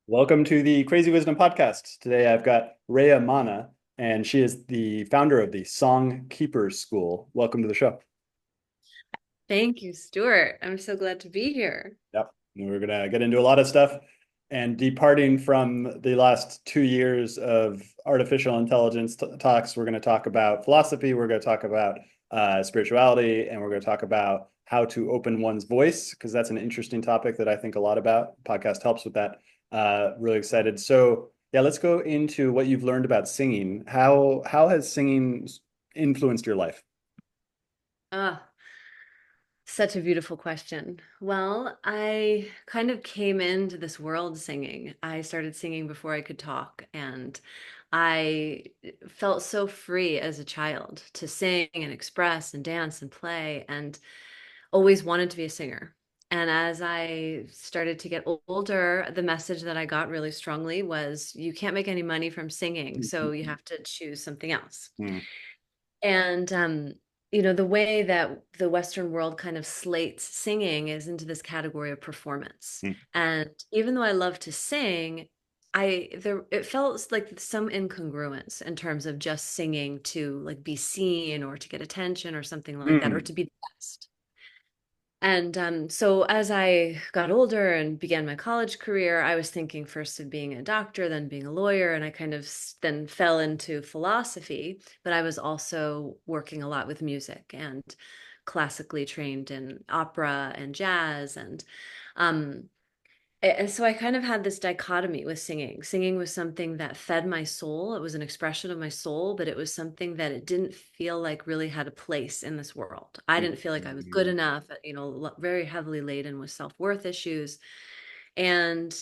Welcome to the Crazy Wisdom Podcast. Today I've got Reya Manna, and she is the founder of the Song Keepers School. Welcome to the show. Thank you, Stuart. I'm so glad to be here. Yep. And we're going to get into a lot of stuff. And departing from the last 2 years of artificial intelligence talks, we're going to talk about philosophy, we're going to talk about spirituality, and we're going to talk about how to open one's voice, because that's an interesting topic that I think a lot about. Podcast helps with that. Really excited. So, yeah, let's go into what you've learned about singing. How has singing influenced your life? Ah, such a beautiful question. Well, I kind of came into this world singing. I started singing before I could talk, and I felt so free as a child to sing and express and dance and play, and always wanted to be a singer. And as I started to get older, the message that I got really strongly was you can't make any money from singing, so you have to choose something else. Mm, And the way that the Western world kind of slates singing is into this category of performance. mm, And even though I love to sing, it felt like some incongruence in terms of just singing to like be seen or to get attention or something like that, or mm, to be the best. And so as I got older and began my college career, I was thinking first of being a doctor, then being a lawyer, and I kind of then fell into philosophy. But I was also working a lot with music and classically trained in opera and jazz. Um, and so I kind of had this dichotomy with singing. Singing was something that fed my soul. It was an expression of my soul, but it was something that it didn't feel like really had a place in this world. I mm, didn't feel like I was good mm, enough, very heavily laden with self-worth issues. And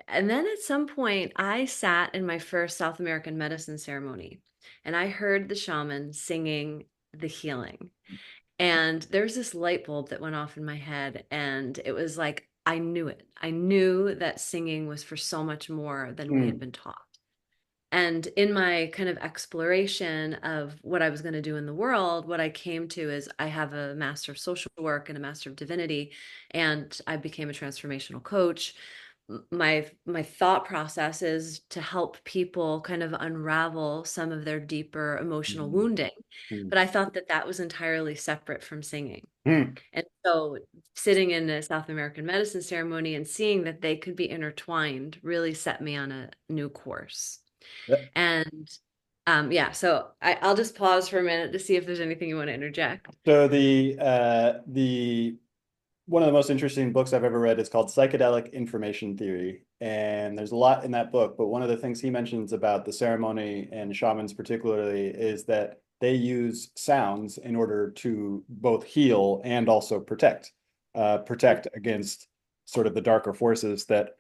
and then at some point I sat in my first South American medicine ceremony and I heard the shaman singing the healing. And there's this light bulb that went off in my head, and it was like, I knew it. I knew that singing was for so much more than we had mm, been taught. And in my kind of exploration of what I was going to do in the world, what I came to is I have a master of social work and a master of divinity, and I became a transformational coach. My thought process is to help people kind of unravel some of their deeper emotional mm, wounding. mm, But I thought that that was entirely separate from singing. mm. And so sitting in a South American medicine ceremony and seeing that they could be intertwined really set me on a new course. And yeah, so I'll just pause for a minute to see if there's anything you want to interject. So the one of the most interesting books I've ever read is called Psychedelic Information Theory. And there's a lot in that book, but one of the things he mentions about the ceremony and shamans particularly is that they use sounds in order to both heal and also protect against sort of the darker forces that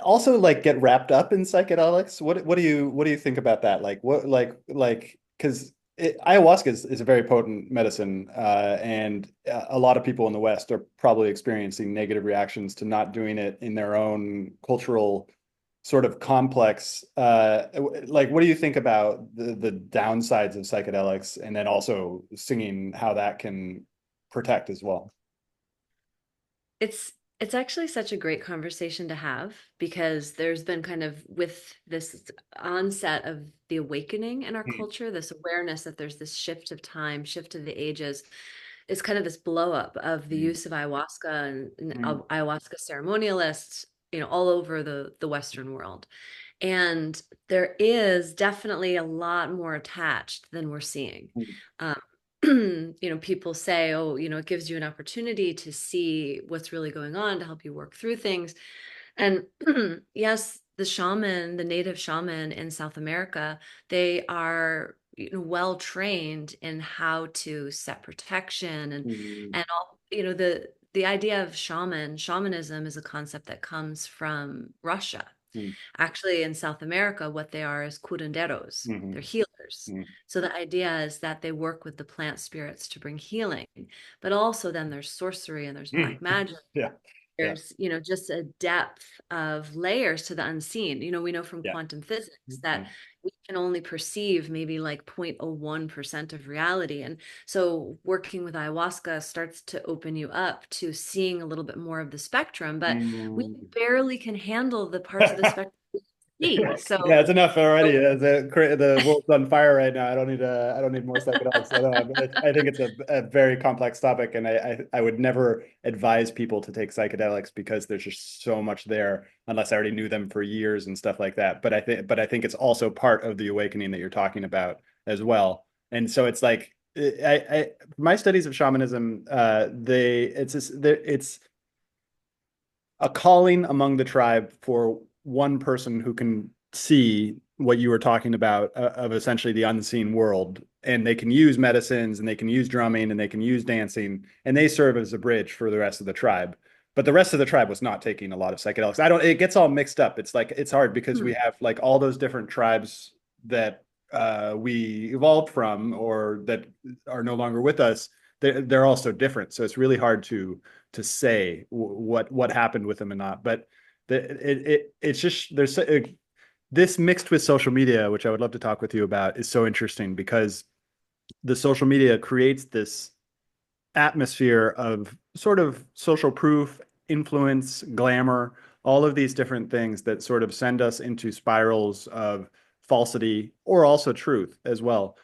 also like get wrapped up in psychedelics. What do you think about that? Like what like because ayahuasca is a very potent medicine, and a lot of people in the West are probably experiencing negative reactions to not doing it in their own cultural sort of complex. Like, what do you think about the downsides of psychedelics, and then also singing how that can protect as well? It's it's actually such a great conversation to have because there's been kind of with this onset of the awakening in our Mm, culture, this awareness that there's this shift of time, shift of the ages, is kind of this blow up of the mm, use of ayahuasca and mm, ayahuasca ceremonialists, all over the Western world. And there is definitely a lot more attached than we're seeing. mm, Um, people say, oh, it gives you an opportunity to see what's really going on to help you work through things. And yes, the native shaman in South America, they are well trained in how to set protection mm, and all, the idea of shamanism is a concept that comes from Russia. mm, Actually, in South America, what they are is curanderos. mm, They're healers. mm, So the idea is that they work with the plant spirits to bring healing, but also then there's sorcery and there's mm. black magic. Yeah. Yeah. there's, just a depth of layers to the unseen. We know from Yeah. quantum physics that Mhm. we can only perceive maybe like 0.01% of reality. And so working with ayahuasca starts to open you up to seeing a little bit more of the spectrum, but we Mm. barely can handle the parts of the spectrum we see. Yeah, So, it's enough already. The world's on fire right now. I don't need more psychedelics. I think it's a very complex topic, and I would never advise people to take psychedelics because there's just so much there, unless I already knew them for years and stuff like that. But I think it's also part of the awakening that you're talking about as well. And so it's like my studies of shamanism, it's a calling among the tribe for one person who can see what you were talking about, of essentially the unseen world. And they can use medicines and they can use drumming and they can use dancing, and they serve as a bridge for the rest of the tribe. But the rest of the tribe was not taking a lot of psychedelics. It gets all mixed up. It's like, it's hard because we have like all those different tribes that we evolved from or that are no longer with us. They're all so different. So it's really hard to say what happened with them and not. But it's just this mixed with social media, which I would love to talk with you about, is so interesting because the social media creates this atmosphere of sort of social proof, influence, glamour, all of these different things that sort of send us into spirals of falsity or also truth as well.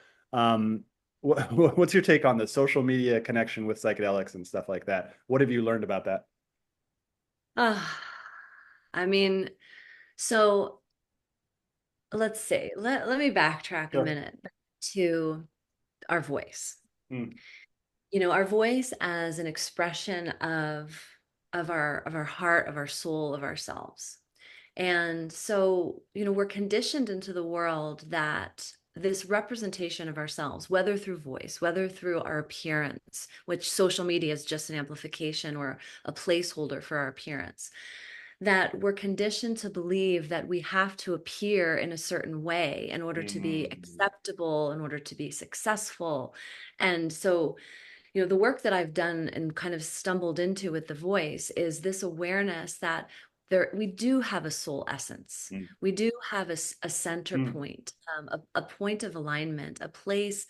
What's your take on the social media connection with psychedelics and stuff like that? What have you learned about that? uh, I mean, so let's see. Let me backtrack a Sure. minute to our voice. Mm, Our voice as an expression of our heart, of our soul, of ourselves. And so, we're conditioned into the world that this representation of ourselves, whether through voice, whether through our appearance, which social media is just an amplification or a placeholder for our appearance, that we're conditioned to believe that we have to appear in a certain way in order to be mm, acceptable, in order to be successful. And so, the work that I've done and kind of stumbled into with the voice is this awareness that we do have a soul essence. mm, We do have a center mm, point, a point of alignment, a place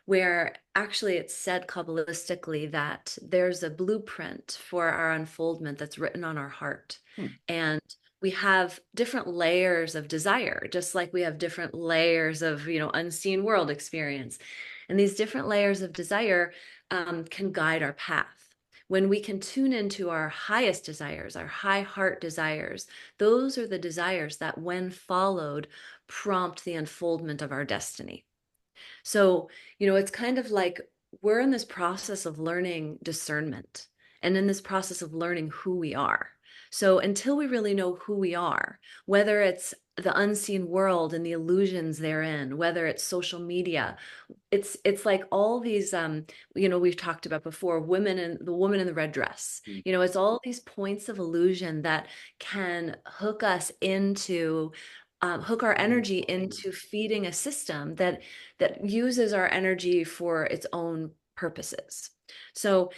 where actually it's said Kabbalistically that there's a blueprint for our unfoldment that's written on our heart. mm, And we have different layers of desire, just like we have different layers of, unseen world experience. And these different layers of desire can guide our path. When we can tune into our highest desires, our high heart desires, those are the desires that, when followed, prompt the unfoldment of our destiny. So, it's kind of like we're in this process of learning discernment and in this process of learning who we are. So, until we really know who we are, whether it's the unseen world and the illusions therein, whether it's social media, it's like all these we've talked about before, women and the woman in the red dress. mm, It's all these points of illusion that can hook us into hook our mm, energy into feeding a system that uses our energy for its own purposes. So,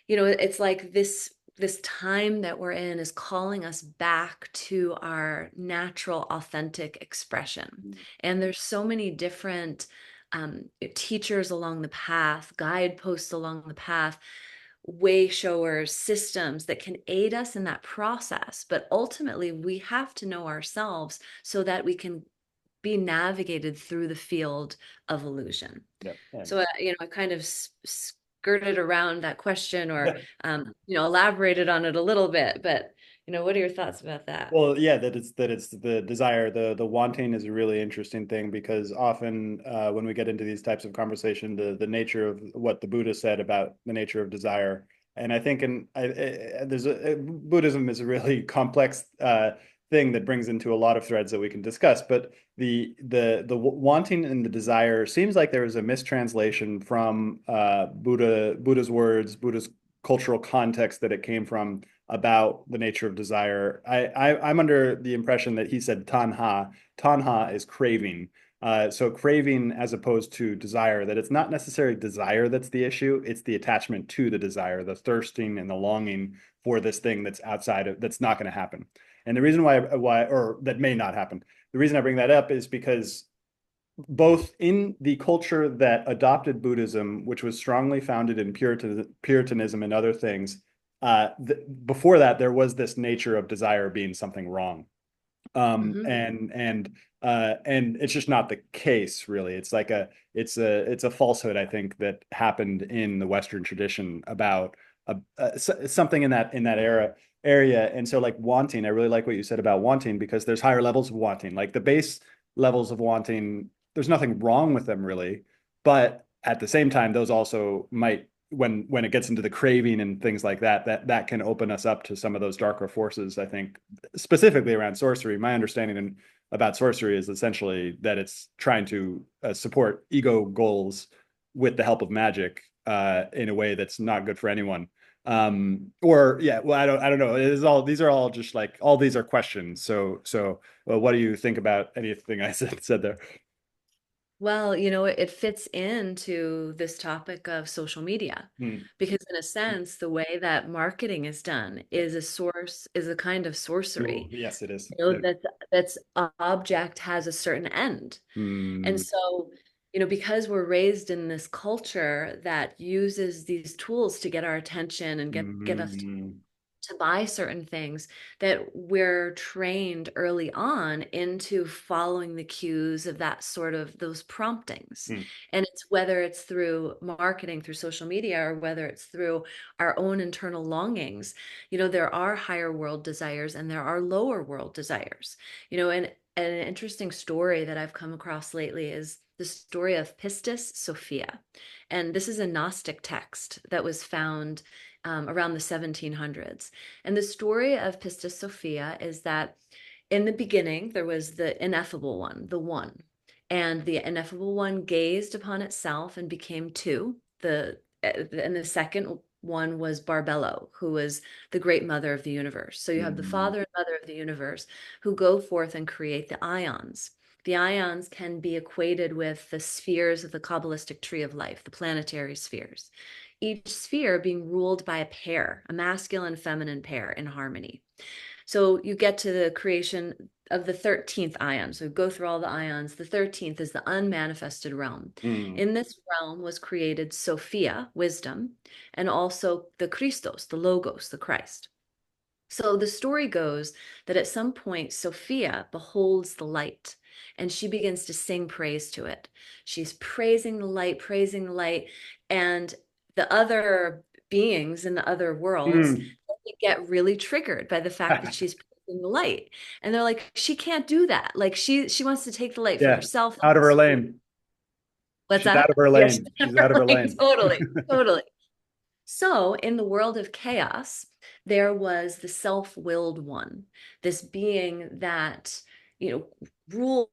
it's like this time that we're in is calling us back to our natural, authentic expression. mm, And there's so many different teachers along the path, guideposts along the path, way showers, systems that can aid us in that process. But ultimately, we have to know ourselves so that we can be navigated through the field of illusion. yeah, yeah. So, I kind of skirted around that question or, elaborated on it a little bit, but, what are your thoughts about that? Well, yeah, that it's the desire, the wanting is a really interesting thing because often when we get into these types of conversation, the nature of what the Buddha said about the nature of desire, and I think Buddhism is a really complex thing that brings into a lot of threads that we can discuss. But the wanting and the desire seems like there is a mistranslation from Buddha's words, Buddha's cultural context that it came from about the nature of desire. I'm under the impression that he said tanha. Tanha is craving. So craving as opposed to desire, that it's not necessarily desire that's the issue, it's the attachment to the desire, the thirsting and the longing for this thing that's outside of, that's not going to happen. And the reason why, or that may not happen, the reason I bring that up is because both in the culture that adopted Buddhism, which was strongly founded in Puritanism and other things, before that, there was this nature of desire being something wrong. Hmm. And it's just not the case, really. It's like it's a falsehood, I think, that happened in the Western tradition about something in that area. And so, like, wanting, I really like what you said about wanting, because there's higher levels of wanting. Like the base levels of wanting, there's nothing wrong with them, really, but at the same time, those also might, when it gets into the craving and things like that, that can open us up to some of those darker forces, I think, specifically around sorcery. My understanding about sorcery is essentially that it's trying to support ego goals with the help of magic, in a way that's not good for anyone. Or yeah, well, I don't know. It is all, these are all just like, all these are questions. So well, what do you think about anything I said there? Well, it fits into this topic of social media Hmm. because in a sense, the way that marketing is done Yeah. is a kind of Ooh, sorcery. yes, it is. You know, that's object has a certain end. And Hmm. so, because we're raised in this culture that uses these tools to get our attention and get us Hmm. to buy certain things, that we're trained early on into following the cues of that sort of those promptings. Hmm. And it's whether it's through marketing, through social media, or whether it's through our own internal longings. There are higher world desires and there are lower world desires. And an interesting story that I've come across lately is the story of Pistis Sophia. And this is a Gnostic text that was found around the 1700s. And the story of Pistis Sophia is that in the beginning, there was the ineffable one, the one. And the ineffable one gazed upon itself and became two. And the second one was Barbello, who was the great mother of the universe. So you have the Hmm. father and mother of the universe who go forth and create the ions. The ions can be equated with the spheres of the Kabbalistic tree of life, the planetary spheres, each sphere being ruled by a pair, a masculine feminine pair in harmony. So you get to the creation of the 13th ion. So go through all the ions. The 13th is the unmanifested realm. Hmm. In this realm was created Sophia, wisdom, and also the Christos, the Logos, the Christ. So the story goes that at some point, Sophia beholds the light and she begins to sing praise to it. She's praising the light, and the other beings in the other worlds Hmm. get really triggered by the fact that she's praising the light. And they're like, she can't do that. Like she wants to take the light for Yeah, herself. out of her lane. What's She's out that? of her Yes, lane. She's out of her like lane. totally, totally. So, in the world of chaos, there was the self-willed one, this being that, ruled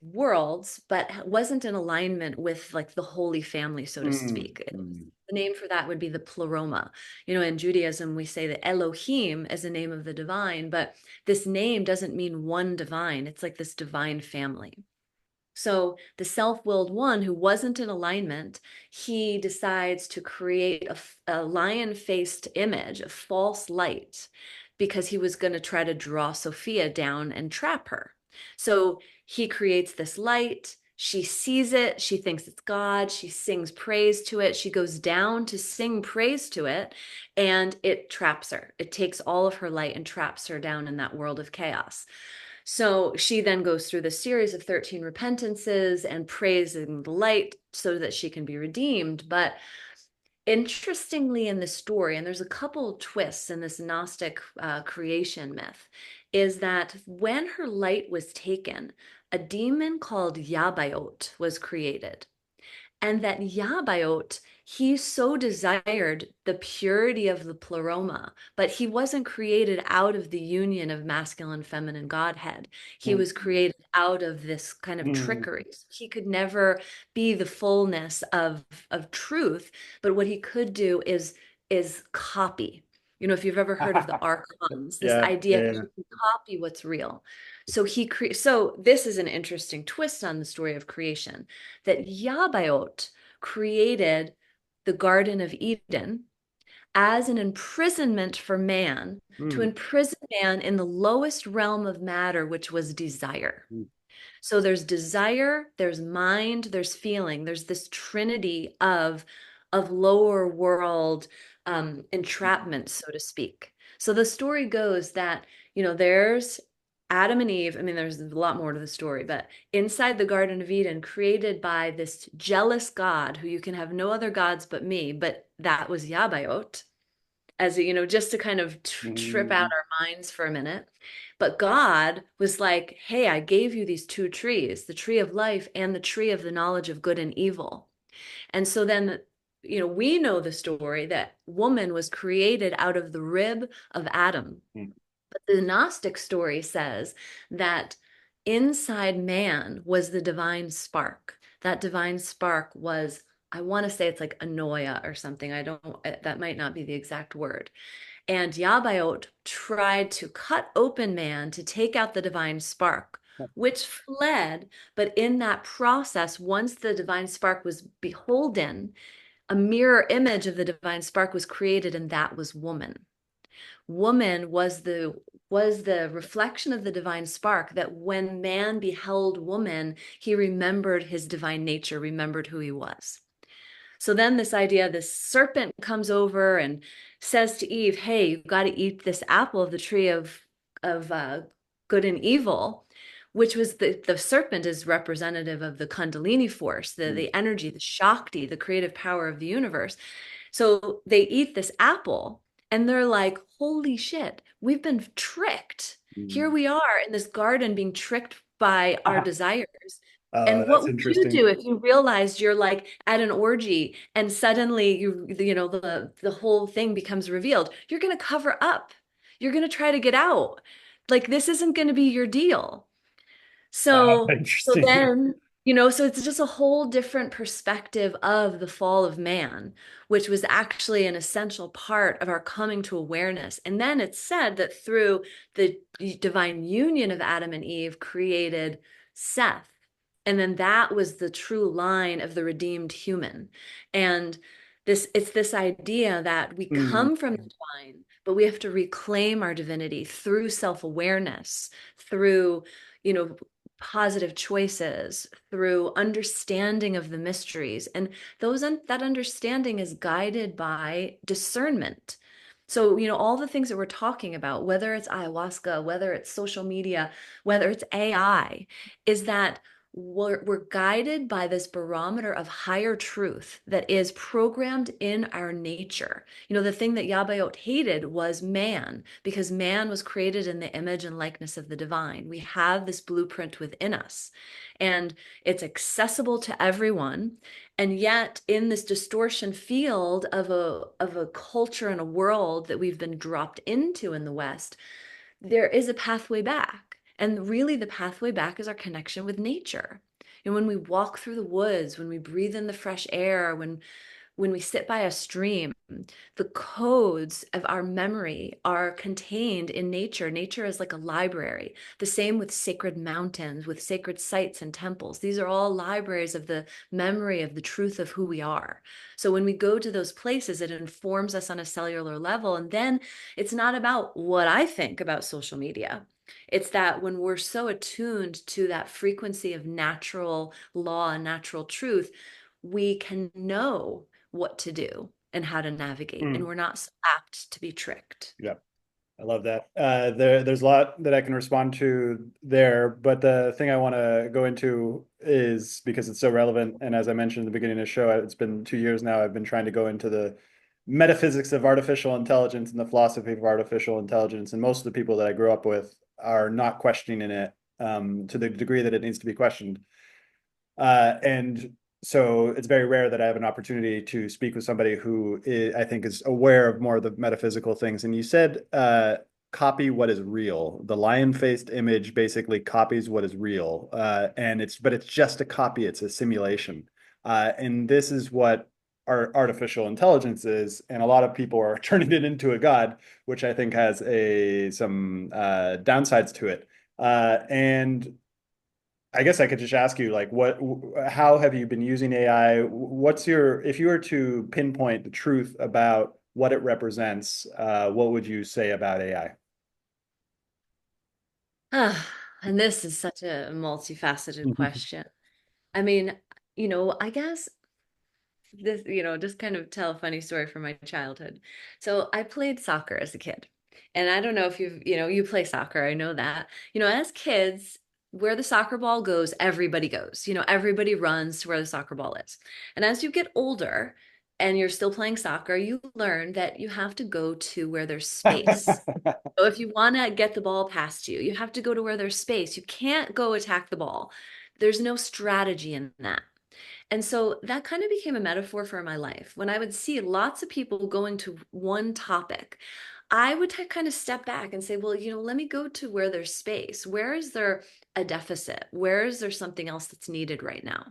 worlds, but wasn't in alignment with like the Holy Family, so to Hmm. speak. Hmm. The name for that would be the pleroma. In Judaism, we say that Elohim is the name of the divine, but this name doesn't mean one divine. It's like this divine family. So the self-willed one who wasn't in alignment, he decides to create a lion-faced image, a false light, because he was going to try to draw Sophia down and trap her. So he creates this light. She sees it. She thinks it's God. She sings praise to it. She goes down to sing praise to it, and it traps her. It takes all of her light and traps her down in that world of chaos. So she then goes through the series of 13 repentances and prays in the light so that she can be redeemed. But interestingly, in the story, and there's a couple twists in this Gnostic creation myth, is that when her light was taken, a demon called Yabayot was created, and that Yabayot, he so desired the purity of the pleroma, but he wasn't created out of the union of masculine, feminine Godhead. He Hmm. was created out of this kind of Hmm. trickery. So he could never be the fullness of truth, but what he could do is copy. If you've ever heard of the archons, this Yeah, idea that yeah. you can copy what's real. So this is an interesting twist on the story of creation, that Yabayot created the Garden of Eden as an imprisonment for man, to Mm, imprison man in the lowest realm of matter, which was desire. mm, So there's desire, there's mind, there's feeling. There's this trinity of lower world entrapment, so to speak. So the story goes that, there's Adam and Eve. I mean, there's a lot more to the story, but inside the Garden of Eden, created by this jealous God who you can have no other gods but me, but that was Yabayot, as just to kind of trip out mm, our minds for a minute. But God was like, hey, I gave you these two trees, the tree of life and the tree of the knowledge of good and evil. And so then, we know the story that woman was created out of the rib of Adam. mm, But the Gnostic story says that inside man was the divine spark. That divine spark was, I want to say it's like anoia or something. I don't, that might not be the exact word. And Yabayot tried to cut open man to take out the divine spark, which fled. But in that process, once the divine spark was beholden, a mirror image of the divine spark was created, and that was woman. Woman was the reflection of the divine spark, that when man beheld woman, he remembered his divine nature, remembered who he was. So then this serpent comes over and says to Eve, hey, you've got to eat this apple of the tree of good and evil, which was the serpent is representative of the Kundalini force, the, mm, the energy, the Shakti, the creative power of the universe. So they eat this apple and they're like, holy shit, we've been tricked. Here mm. we are in this garden being tricked by our desires. Oh, And what that's would you interesting. do if you realized you're like at an orgy and suddenly the whole thing becomes revealed? You're going to cover up. You're going to try to get out. Like this isn't going to be your deal. So, so Interesting. then, so it's just a whole different perspective of the fall of man, which was actually an essential part of our coming to awareness. And then it's said that through the divine union of Adam and Eve created Seth. And then that was the true line of the redeemed human. And it's this idea that we Mm, come from the divine, but we have to reclaim our divinity through self-awareness, through, you know, positive choices, through understanding of the mysteries. And that understanding is guided by discernment. So, all the things that we're talking about, whether it's ayahuasca, whether it's social media, whether it's AI, is that we're guided by this barometer of higher truth that is programmed in our nature. The thing that Yabayot hated was man, because man was created in the image and likeness of the divine. We have this blueprint within us, and it's accessible to everyone. And yet, in this distortion field of a culture and a world that we've been dropped into in the West, there is a pathway back. And really, the pathway back is our connection with nature. And when we walk through the woods, when we breathe in the fresh air, when we sit by a stream, the codes of our memory are contained in nature. Nature is like a library. The same with sacred mountains, with sacred sites and temples. These are all libraries of the memory of the truth of who we are. So when we go to those places, it informs us on a cellular level. And then it's not about what I think about social media. It's that when we're so attuned to that frequency of natural law and natural truth, we can know what to do and how to navigate, and mm. we're not so apt to be tricked. Yeah. I love that. There's a lot that I can respond to there, but the thing I want to go into is because it's so relevant. And as I mentioned in the beginning of the show, it's been 2 years now. I've been trying to go into the metaphysics of artificial intelligence and the philosophy of artificial intelligence. And most of the people that I grew up with are not questioning it to the degree that it needs to be questioned. And so it's very rare that I have an opportunity to speak with somebody who I think is aware of more of the metaphysical things. And you said copy what is real. The lion-faced image basically copies what is real, but it's just a copy. It's a simulation, and this is what our artificial intelligence is. And a lot of people are turning it into a god, which I think has some downsides to it. And I guess I could just ask you, like, how have you been using AI? If you were to pinpoint the truth about what it represents, what would you say about AI? Ah, and this is such a multifaceted question. I mean, I guess this, just kind of tell a funny story from my childhood. So I played soccer as a kid. And I don't know if you play soccer, I know that. As kids, where the soccer ball goes, everybody goes. Everybody runs to where the soccer ball is. And as you get older and you're still playing soccer, you learn that you have to go to where there's space. So if you want to get the ball past you, you have to go to where there's space. You can't go attack the ball. There's no strategy in that. And so that kind of became a metaphor for my life. When I would see lots of people going to one topic, I would kind of step back and say, well, let me go to where there's space. Where is there a deficit? Where is there something else that's needed right now?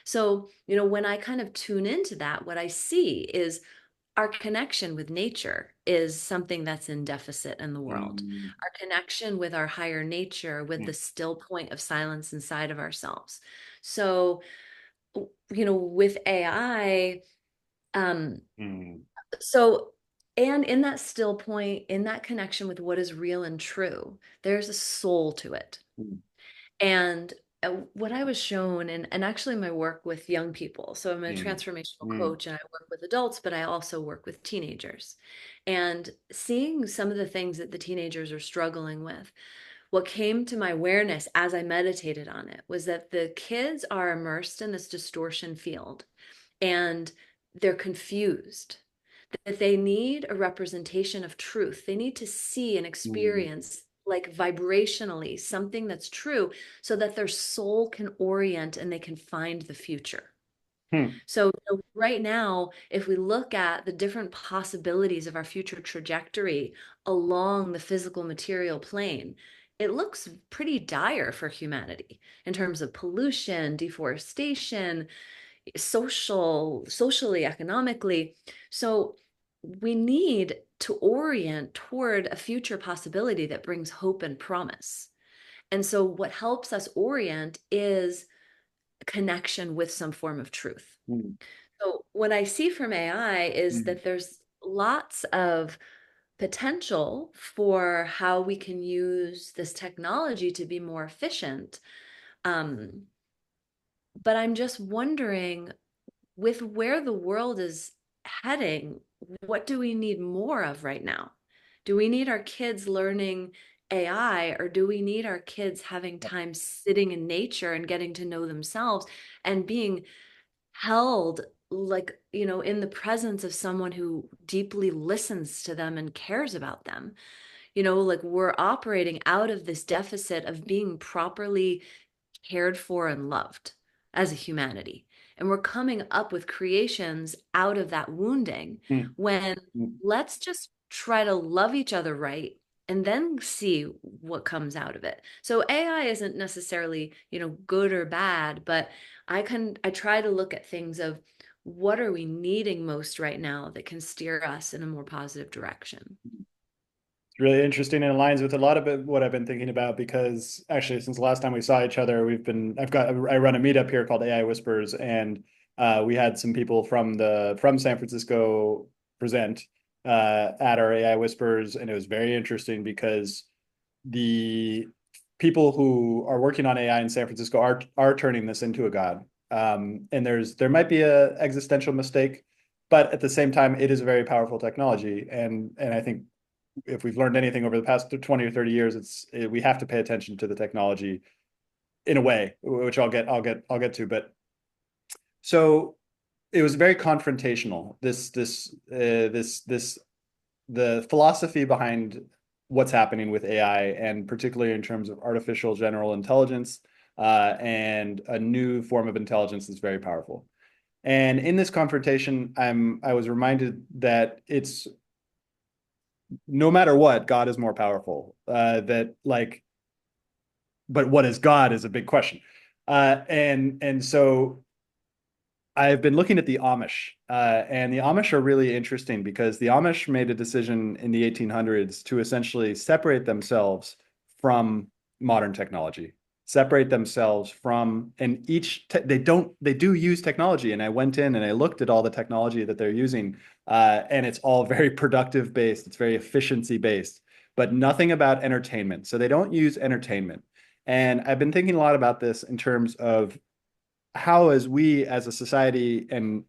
So, when I kind of tune into that, what I see is our connection with nature is something that's in deficit in the world. Mm, Our connection with our higher nature, with mm, the still point of silence inside of ourselves. So, with AI, um, mm, so, and in that still point, in that connection with what is real and true, there's a soul to it. mm, And what I was shown, and actually my work with young people. So I'm a mm, transformational mm, coach and I work with adults, but I also work with teenagers. And seeing some of the things that the teenagers are struggling with, what came to my awareness as I meditated on it was that the kids are immersed in this distortion field and they're confused, that they need a representation of truth. They need to see and mm, experience, like vibrationally, something that's true so that their soul can orient and they can find the future. mm, So, right now, if we look at the different possibilities of our future trajectory along the physical material plane, it looks pretty dire for humanity in terms of pollution, deforestation, socially, economically. So we need to orient toward a future possibility that brings hope and promise. And so what helps us orient is connection with some form of truth. mm, So what I see from AI is mm, that there's lots of potential for how we can use this technology to be more efficient. Um, but I'm just wondering, with where the world is heading, what do we need more of right now? Do we need our kids learning AI, or do we need our kids having time sitting in nature and getting to know themselves and being held, like, in the presence of someone who deeply listens to them and cares about them? Like, we're operating out of this deficit of being properly cared for and loved as a humanity. And we're coming up with creations out of that wounding, mm, when mm. let's just try to love each other right and then see what comes out of it. So AI isn't necessarily, good or bad, but I try to look at things of what are we needing most right now that can steer us in a more positive direction. It's really interesting and aligns with a lot of what I've been thinking about because actually since the last time we saw each other, I run a meetup here called AI Whispers, and we had some people from San Francisco present at our AI Whispers, and it was very interesting because the people who are working on AI in San Francisco are turning this into a god. And there might be a existential mistake, but at the same time, it is a very powerful technology. And I think if we've learned anything over the past 20 or 30 years, we have to pay attention to the technology in a way, which I'll get to. But so it was very confrontational. The philosophy behind what's happening with AI, and particularly in terms of artificial general intelligence, and a new form of intelligence is very powerful. And in this confrontation, I was reminded that it's no matter what, God is more powerful. But what is God is a big question. And so I've been looking at the Amish, and the Amish are really interesting because the Amish made a decision in the 1800s to essentially separate themselves from modern technology. separate themselves from, and they do use technology. And I went in and I looked at all the technology that they're using, and it's all very productive based. It's very efficiency based, but nothing about entertainment. So they don't use entertainment. And I've been thinking a lot about this in terms of how, as we as a society, and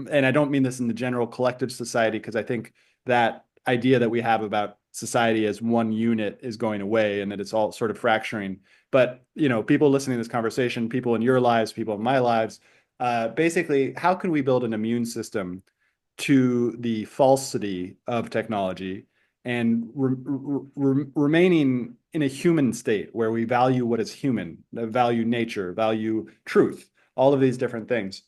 I don't mean this in the general collective society, because I think that idea that we have about society as one unit is going away and that it's all sort of fracturing. But, people listening to this conversation, people in your lives, people in my lives, basically, how can we build an immune system to the falsity of technology and remaining in a human state where we value what is human, value nature, value truth, all of these different things?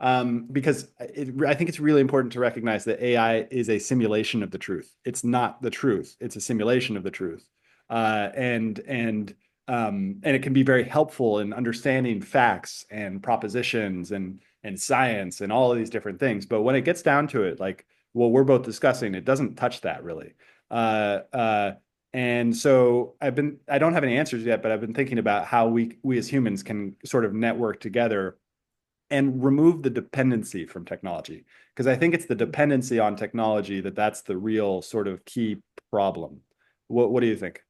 Because I think it's really important to recognize that AI is a simulation of the truth. It's not the truth. It's a simulation of the truth. And it can be very helpful in understanding facts and propositions and science and all of these different things. But when it gets down to it, like what we're both discussing, it doesn't touch that really. Uh, uh, and so I don't have any answers yet, but I've been thinking about how we as humans can sort of network together and remove the dependency from technology. Because I think it's the dependency on technology that's the real sort of key problem. What do you think?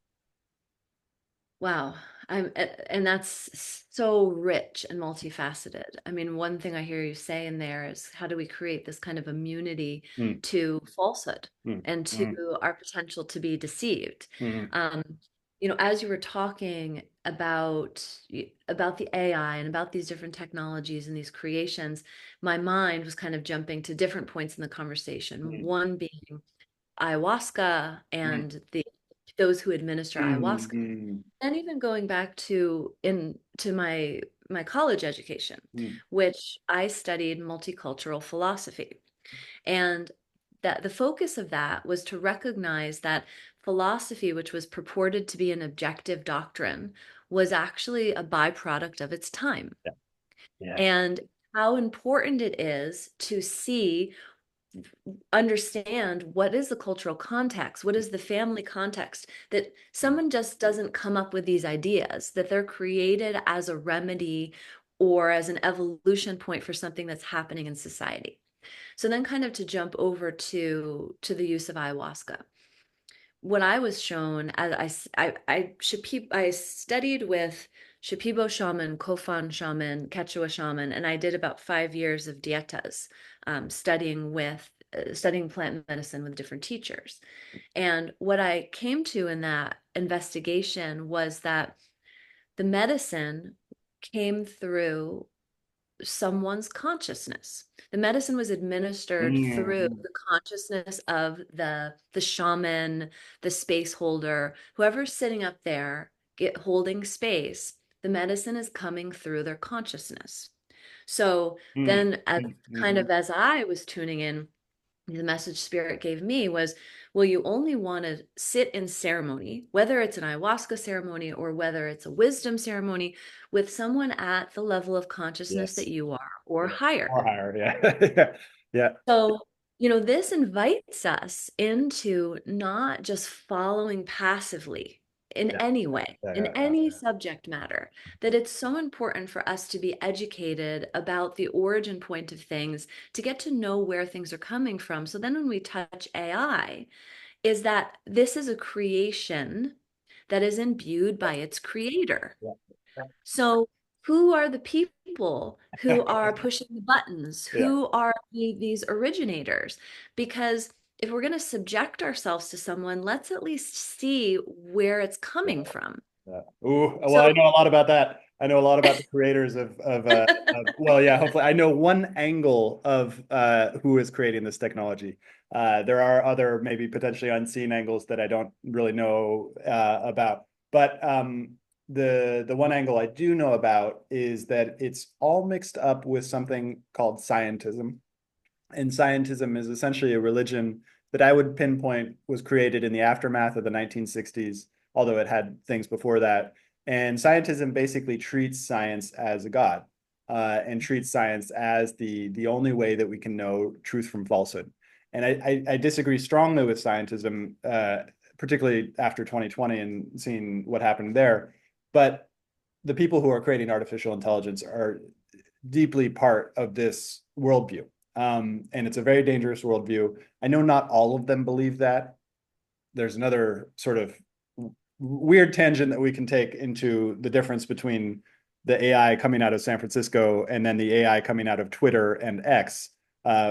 Wow. And that's so rich and multifaceted. I mean, one thing I hear you say in there is how do we create this kind of immunity Mm, to falsehood mm, and to mm, our potential to be deceived? mm, Um, as you were talking about the AI and about these different technologies and these creations, my mind was kind of jumping to different points in the conversation. mm, One being ayahuasca mm, and the those who administer mm, ayahuasca, mm, and even going back to my college education, mm, which I studied multicultural philosophy. And that the focus of that was to recognize that philosophy, which was purported to be an objective doctrine, was actually a byproduct of its time. yeah, yeah. And how important it is to understand what is the cultural context, what is the family context, that someone just doesn't come up with these ideas, that they're created as a remedy or as an evolution point for something that's happening in society. So then kind of to jump over to the use of ayahuasca. What I was shown, I studied with Shipibo shaman, Kofan shaman, Quechua shaman, and I did about 5 years of dietas, studying plant medicine with different teachers. And what I came to in that investigation was that the medicine came through someone's consciousness. The medicine was administered Mm, through mm, the consciousness of the shaman, the space holder, whoever's sitting up there holding space. The medicine is coming through their consciousness. So mm, then, as mm, kind mm, of as I was tuning in, the message spirit gave me was, well, you only want to sit in ceremony, whether it's an ayahuasca ceremony or whether it's a wisdom ceremony, with someone at the level of consciousness that yes. you are or Yeah. higher. Or higher. Yeah. Yeah. So, this invites us into not just following passively in Yeah. any way, Yeah. in Yeah. Yeah. any subject matter, that it's so important for us to be educated about the origin point of things, to get to know where things are coming from. So then when we touch AI, is that this is a creation that is imbued by its creator. Yeah. So, who are the people who are pushing the buttons? Yeah. Who are these originators? Because if we're going to subject ourselves to someone, let's at least see where it's Yeah. coming from. Yeah. Ooh, well, I So, know a lot about that. I know a lot about the creators well, yeah, hopefully I know one angle of who is creating this technology. There are other maybe potentially unseen angles that I don't really know about. But the one angle I do know about is that it's all mixed up with something called scientism. And scientism is essentially a religion that I would pinpoint was created in the aftermath of the 1960s, although it had things before that. And scientism basically treats science as a god, and treats science as the only way that we can know truth from falsehood. And I disagree strongly with scientism, particularly after 2020 and seeing what happened there. But the people who are creating artificial intelligence are deeply part of this worldview. And it's a very dangerous worldview. I know not all of them believe that. There's another sort of weird tangent that we can take into the difference between the AI coming out of San Francisco and then the AI coming out of Twitter and X,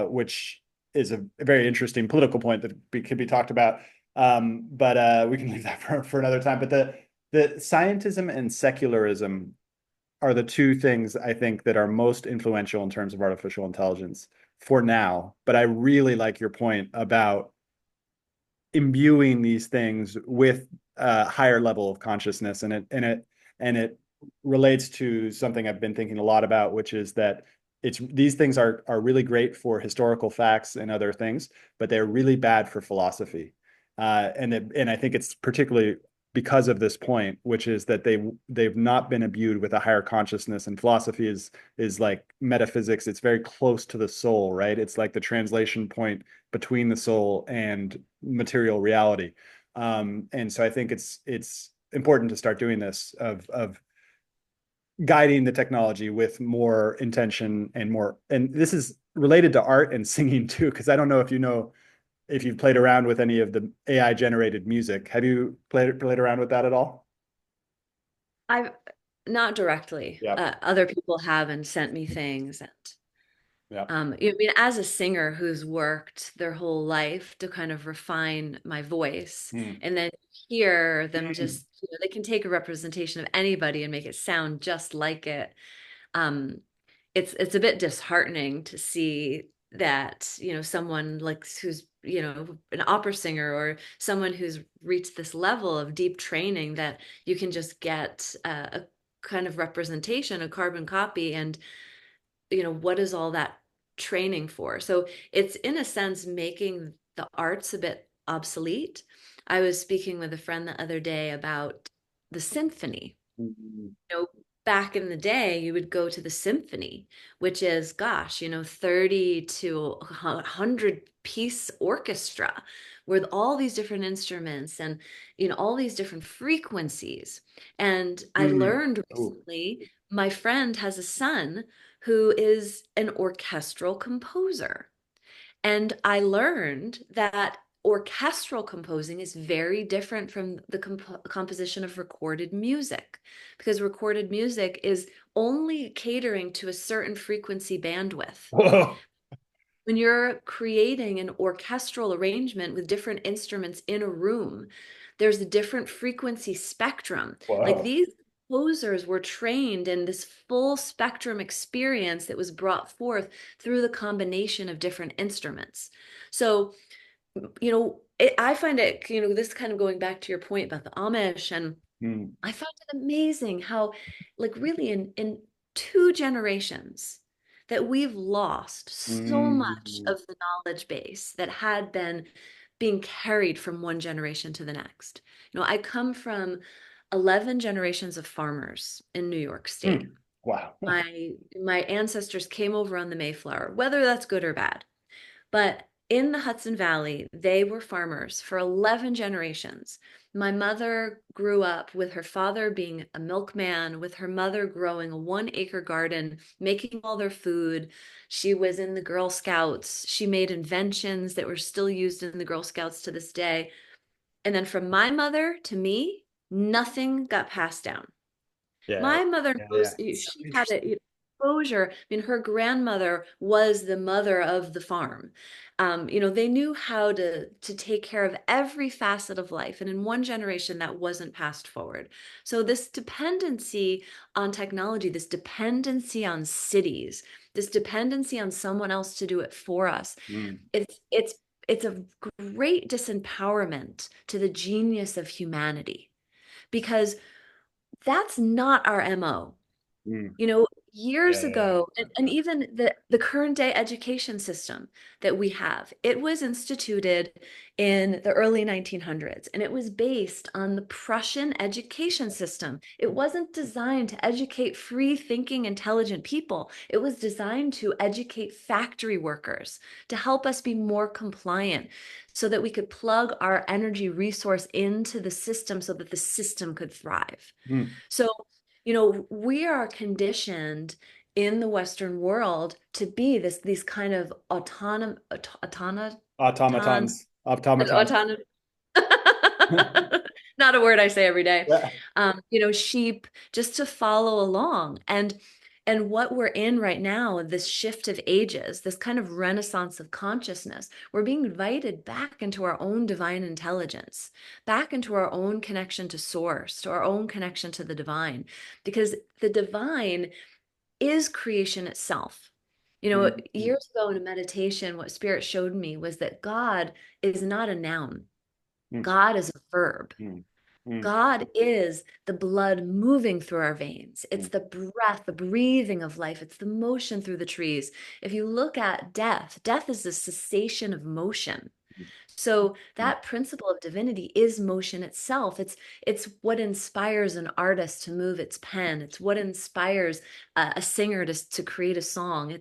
which is a very interesting political point that could be talked about. But we can leave that for another time. But the scientism and secularism are the two things I think that are most influential in terms of artificial intelligence for now. But I really like your point about imbuing these things with a higher level of consciousness, and it relates to something I've been thinking a lot about, which is that these things are really great for historical facts and other things, but they're really bad for philosophy. And I think it's particularly because of this point, which is that they've not been imbued with a higher consciousness, and philosophy is like metaphysics. It's very close to the soul, right? It's like the translation point between the soul and material reality. And so I think it's important to start doing this of guiding the technology with more intention and more. And this is related to art and singing too, because I don't know if you've played around with any of the AI generated music. Have you played around with that at all? I've not directly. Yeah. Other people have and sent me things. And Yeah. I mean, as a singer who's worked their whole life to kind of refine my voice, Mm. and then hear them Mm. just, they can take a representation of anybody and make it sound just like it. Um, it's a bit disheartening to see that, someone like who's, an opera singer or someone who's reached this level of deep training that you can just get a kind of representation, a carbon copy, and what is all that training for? So it's in a sense making the arts a bit obsolete. I was speaking with a friend the other day about the symphony. Mm. you know Back in the day, you would go to the symphony, which is, gosh, 30 to 100 piece orchestra with all these different instruments and all these different frequencies. And I Mm. learned Oh. recently, my friend has a son who is an orchestral composer. And I learned that orchestral composing is very different from the composition of recorded music, because recorded music is only catering to a certain frequency bandwidth. Whoa. When you're creating an orchestral arrangement with different instruments in a room, there's a different frequency spectrum. Like, Whoa. these composers were trained in this full spectrum experience that was brought forth through the combination of different instruments. So, I find it, this kind of going back to your point about the Amish, and Mm. I find it amazing how, like, really in 2 generations, that we've lost so much Mm. of the knowledge base that had been being carried from one generation to the next. I come from 11 generations of farmers in New York State. Mm. Wow. My ancestors came over on the Mayflower, whether that's good or bad. But in the Hudson Valley, they were farmers for 11 generations. My mother grew up with her father being a milkman, with her mother growing a 1 acre garden, making all their food. She was in the Girl Scouts. She made inventions that were still used in the Girl Scouts to this day. And then from my mother to me, nothing got passed down. Yeah. My mother Yeah. Yeah. knows, So she had interesting. a exposure. I mean, her grandmother was the mother of the farm. They knew how to take care of every facet of life. And in one generation, that wasn't passed forward. So this dependency on technology, this dependency on cities, this dependency on someone else to do it for us, Mm. it's a great disempowerment to the genius of humanity, because that's not our MO. Mm. Years Yeah. Yeah. ago, and even the current day education system that we have, it was instituted in the early 1900s, and it was based on the Prussian education system. It wasn't designed to educate free thinking, intelligent people. It was designed to educate factory workers, to help us be more compliant, so that we could plug our energy resource into the system so that the system could thrive. Mm. So We are conditioned in the Western world to be these kind of Automatons, automatons. autonomous not a word I say every day. Yeah. Sheep just to follow along. And what we're in right now, this shift of ages, this kind of renaissance of consciousness, we're being invited back into our own divine intelligence, back into our own connection to source, to our own connection to the divine, because the divine is creation itself. Mm, Years ago in a meditation, what Spirit showed me was that God is not a noun. mm, God is a verb. mm, mm, God is the blood moving through our veins. It's mm, the breath, the breathing of life. It's the motion through the trees. If you look at death, death is the cessation of motion. So mm, that principle of divinity is motion itself. It's what inspires an artist to move its pen. It's what inspires a singer to create a song.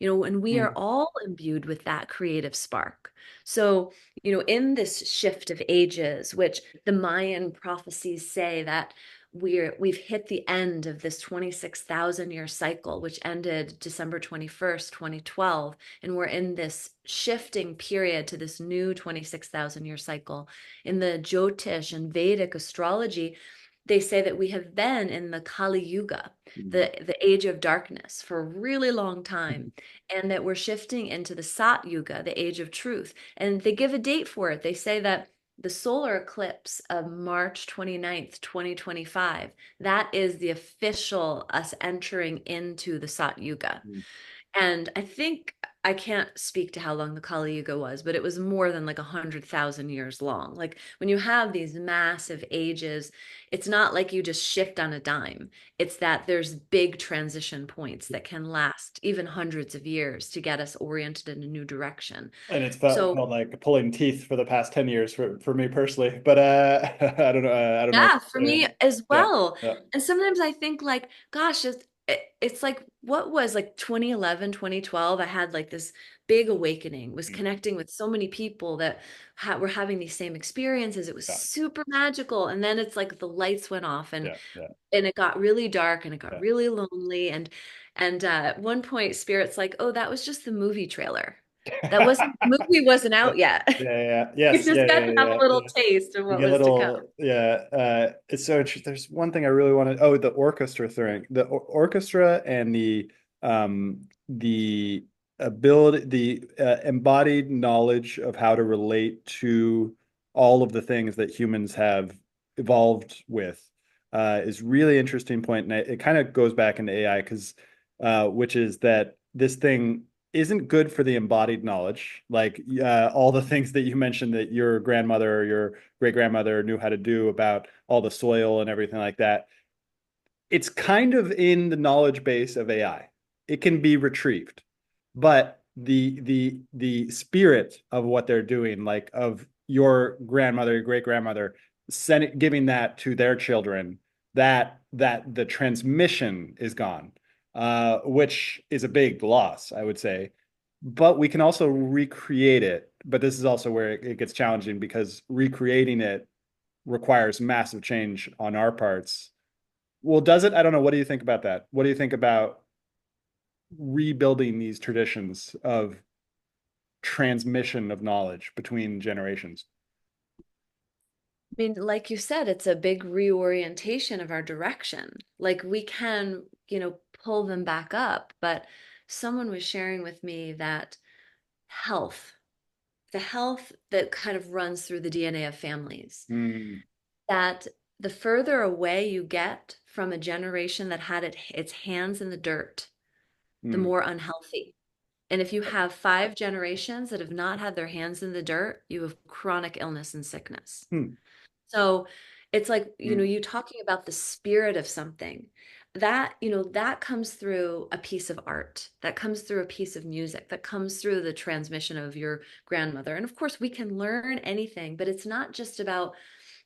And we are mm, all imbued with that creative spark. So, in this shift of ages, which the Mayan prophecies say that we've hit the end of this 26,000 year cycle, which ended December 21st, 2012. And we're in this shifting period to this new 26,000 year cycle. In the Jyotish and Vedic astrology, they say that we have been in the Kali Yuga, mm, the age of darkness, for a really long time, and that we're shifting into the Sat Yuga, the age of truth. And they give a date for it. They say that the solar eclipse of March 29th, 2025, that is the official us entering into the Sat Yuga. mm. And I can't speak to how long the Kali Yuga was, but it was more than like 100,000 years long. Like when you have these massive ages, it's not like you just shift on a dime. It's that there's big transition points that can last even hundreds of years to get us oriented in a new direction. And it's So felt like pulling teeth for the past 10 years for me personally. But I don't know if yeah, for me as yeah, well. yeah. And sometimes I think like, gosh, it's like what was like 2011, 2012. I had like this big awakening, was Mm, connecting with so many people that were having these same experiences. It was yeah, super magical. And then it's like the lights went off yeah, yeah, and it got really dark and it got yeah. really lonely. And at one point, Spirit's like, oh, that was just the movie trailer. The movie wasn't Yeah, out yet. yeah, yeah. You Yes, just yeah, got yeah, to have a yeah, little yeah. taste of You what get a was to come. little, yeah. It's so interesting. There's one thing I really wanted. Oh, the orchestra thing, the orchestra and the ability, the embodied knowledge of how to relate to all of the things that humans have evolved with is really interesting point, and it kind of goes back into AI because, which is that this thing isn't good for the embodied knowledge, like all the things that you mentioned that your grandmother or your great grandmother knew how to do about all the soil and everything like that. It's kind of in the knowledge base of AI. It can be retrieved, but the spirit of what they're doing, like of your grandmother, your great grandmother, giving that to their children, that the transmission is gone, which is a big loss, I would say. But we can also recreate it. But this is also where it gets challenging because recreating it requires massive change on our parts. Well, does it? I don't know. What do you think about that? What do you think about rebuilding these traditions of transmission of knowledge between generations? I mean, like you said, it's a big reorientation of our direction. Like we can, pull them back up. But someone was sharing with me that health, the health that kind of runs through the DNA of families, Mm, that the further away you get from a generation that had its hands in the dirt, the mm, more unhealthy. And if you have 5 generations that have not had their hands in the dirt, you have chronic illness and sickness. mm, So it's like, mm, you talking about the spirit of something that comes through a piece of art, that comes through a piece of music, that comes through the transmission of your grandmother. And of course, we can learn anything, but it's not just about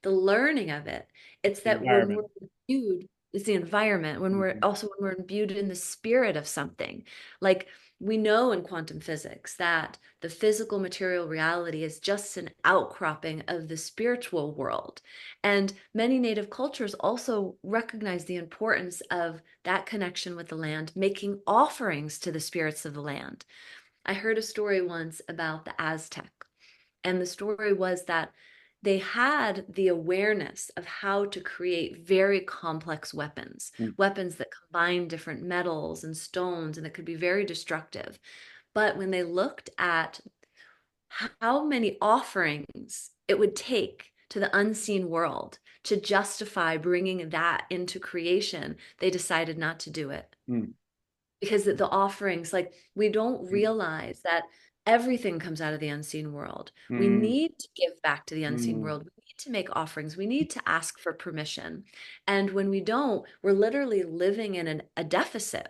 the learning of it. It's the that when we're environment. imbued, it's the environment, when we're Mhm. also when we're imbued in the spirit of something. Like we know in quantum physics that the physical material reality is just an outcropping of the spiritual world. And many native cultures also recognize the importance of that connection with the land, making offerings to the spirits of the land. I heard a story once about the Aztec, and the story was that they had the awareness of how to create very complex weapons, Mm, weapons that combine different metals and stones, and that could be very destructive. But when they looked at how many offerings it would take to the unseen world to justify bringing that into creation, they decided not to do it mm, because the offerings, like, we don't mm, realize that everything comes out of the unseen world. We mm, need to give back to the unseen mm, world. We need to make offerings. We need to ask for permission. And when we don't, we're literally living in a deficit,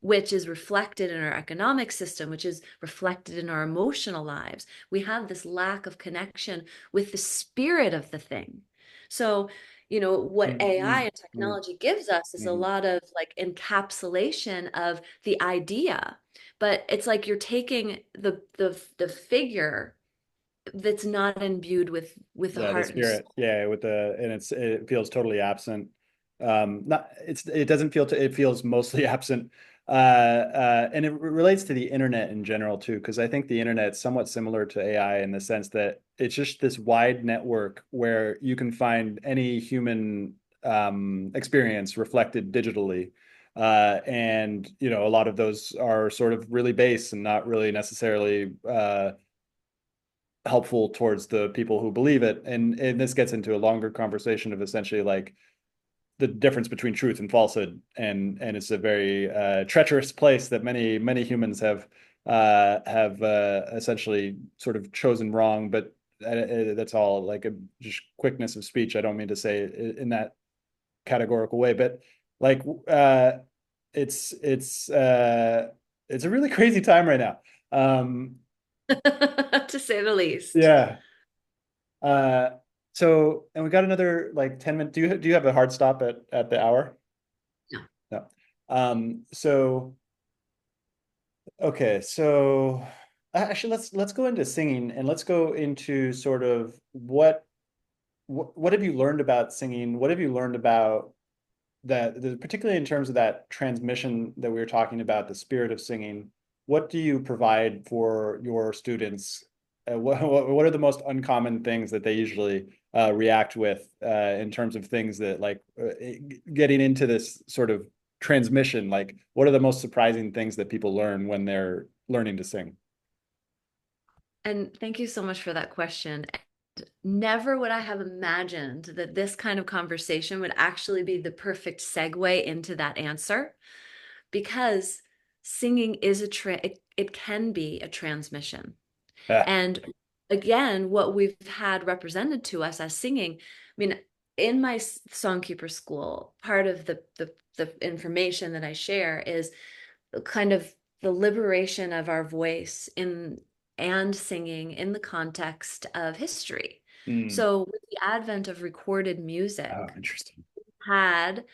which is reflected in our economic system, which is reflected in our emotional lives. We have this lack of connection with the spirit of the thing. So, what mm, AI mm, and mm, technology gives us is a mm. lot of like encapsulation of the idea, but it's like you're taking the figure that's not imbued with the Yeah, the heart and spirit. soul. Yeah, with the and it feels totally absent. Not it doesn't feel it feels mostly absent. And it relates to the internet in general too, because I think the internet is somewhat similar to AI in the sense that it's just this wide network where you can find any human experience reflected digitally. And a lot of those are sort of really base and not really necessarily helpful towards the people who believe it. And this gets into a longer conversation of essentially like the difference between truth and falsehood. And it's a very treacherous place that many humans have essentially sort of chosen wrong. But that's all like a just quickness of speech. I don't mean to say it in that categorical way, but like it's it's uh it's a really crazy time right now. To say the least. Yeah. Uh, and we got another like 10 minutes. Do you have a hard stop at the hour? No. No. So okay, so actually let's go into singing and let's go into sort of what have you learned about singing? What have you learned about particularly in terms of that transmission that we were talking about, the spirit of singing? What do you provide for your students? What are the most uncommon things that they usually react with in terms of things that like getting into this sort of transmission? Like, what are the most surprising things that people learn when they're learning to sing? And thank you so much for that question. And never would I have imagined that this kind of conversation would actually be the perfect segue into that answer, because singing is it can be a transmission. Yeah. And again, what we've had represented to us as singing, I mean, in my songkeeper school, part of the information that I share is kind of the liberation of our voice in and singing in the context of history. Mm. So with the advent of recorded Oh, music, interesting. had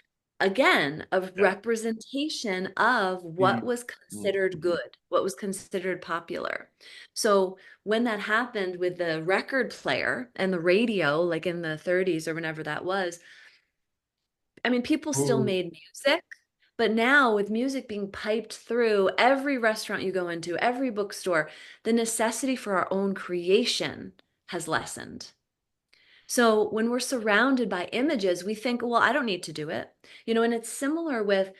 again a Yeah. representation of what Mm. was Mm. considered Mm. good, what was considered popular. So when that happened with the record player and the radio, like in the 30s or whenever that was, I mean, people still Ooh. made music, but now with music being piped through every restaurant you go into, every bookstore, the necessity for our own creation has lessened. So when we're surrounded by images, we think, well, I don't need to do it. And it's similar with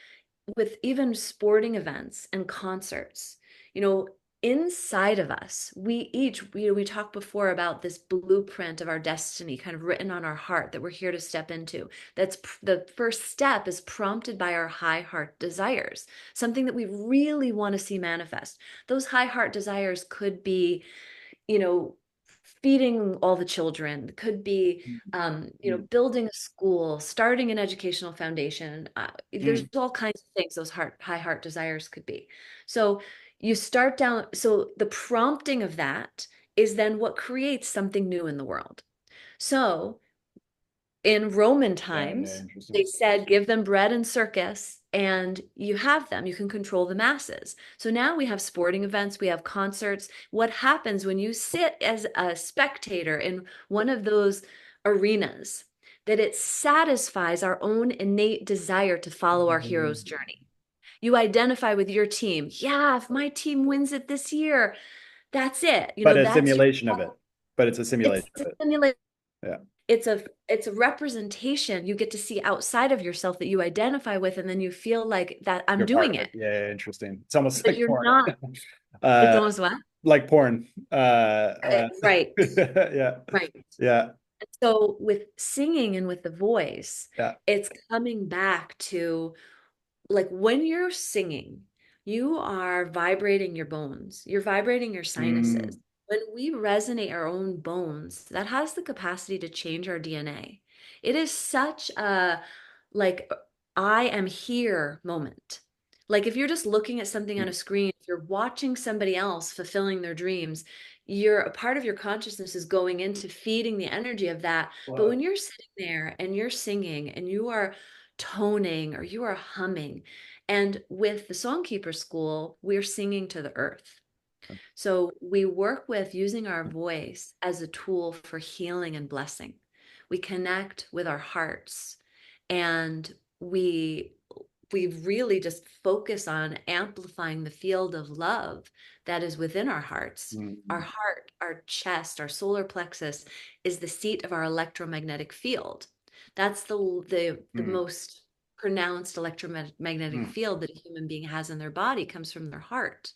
even sporting events and concerts. You know, inside of us, we talked before about this blueprint of our destiny kind of written on our heart that we're here to step into. The first step is prompted by our high heart desires, something that we really want to see manifest. Those high heart desires could be, you know, feeding all the children, could be, Mm. building a school, starting an educational foundation. There's Mm. all kinds of things those high heart desires could be. So you start down, so the prompting of that is then what creates something new in the world. So In Roman Yeah, yeah, times, interesting. they said give them bread and circus, and you have them. You can control the masses. So now we have sporting events, we have concerts. What happens when you sit as a spectator in one of those arenas? That it satisfies our own innate desire to follow our hero's Mm. journey. You identify with your team. Yeah, if my team wins it this year, that's it. But a That's your, simulation of it. But it's a it's simulation of a it. simulation. Yeah. It's a representation you get to see outside of yourself that you identify with, and then you feel like that I'm You're part doing of it. it, Yeah, yeah, interesting. It's almost but like you're porn. not. It's Uh, almost what? like porn. Right, Yeah. right. Yeah. So with singing and with the voice, Yeah. it's coming back to, like, when you're singing, you are vibrating your bones, you're vibrating your sinuses. Mm. When we resonate our own bones, that has the capacity to change our DNA. It is such a, like, I am here moment. Like, if you're just looking at something on Mm. a screen, if you're watching somebody else fulfilling their dreams, you're a part of your consciousness is going into feeding the energy of that. But Wow. when you're sitting there and you're singing and you are toning or you are humming, and with the Songkeeper School, we're singing to the earth. So we work with using our voice as a tool for healing and blessing. We connect with our hearts, and we really just focus on amplifying the field of love that is within our hearts. Our Mm. heart, our chest, our solar plexus is the seat of our electromagnetic field. That's the Mm. most pronounced electromagnetic Mm. field that a human being has in their body comes from their heart.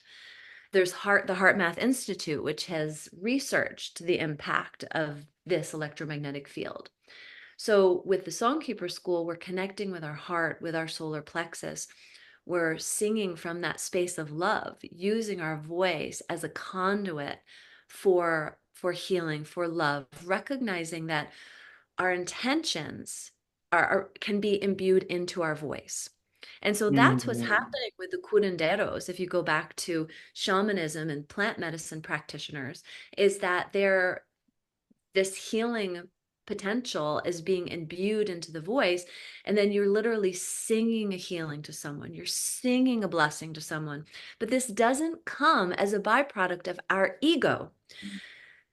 There's the Heart Math Institute, which has researched the impact of this electromagnetic field. So with the Songkeeper School, we're connecting with our heart, with our solar plexus. We're singing from that space of love, using our voice as a conduit for healing, for love, recognizing that our intentions can be imbued into our voice. And so that's what's Mm. happening with the curanderos. If you go back to shamanism and plant medicine practitioners, is that this healing potential is being imbued into the voice. And then you're literally singing a healing to someone, you're singing a blessing to someone. But this doesn't come as a byproduct of our ego.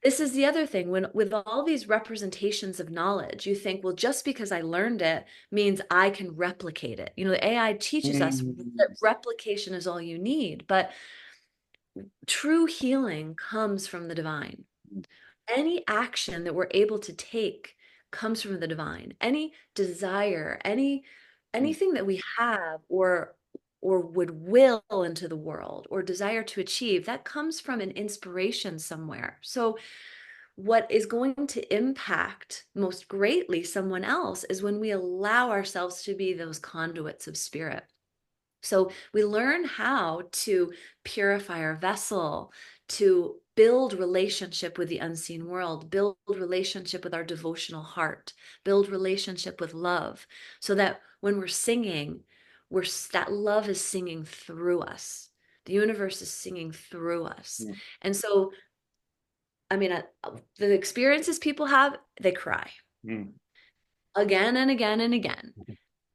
This is the other thing. When with all these representations of knowledge, you think, well, just because I learned it means I can replicate it. The AI teaches us that Mm. replication is all you need, but true healing comes from the divine. Any action that we're able to take comes from the divine. Any desire, Mm. anything that we have or would will into the world or desire to achieve, that comes from an inspiration somewhere. So what is going to impact most greatly someone else is when we allow ourselves to be those conduits of spirit. So we learn how to purify our vessel, to build relationship with the unseen world, build relationship with our devotional heart, build relationship with love, so that when we're singing, that love is singing through us. The universe is singing through us. Mm. And so, I mean, the experiences people have, they cry Mm. again and again and again.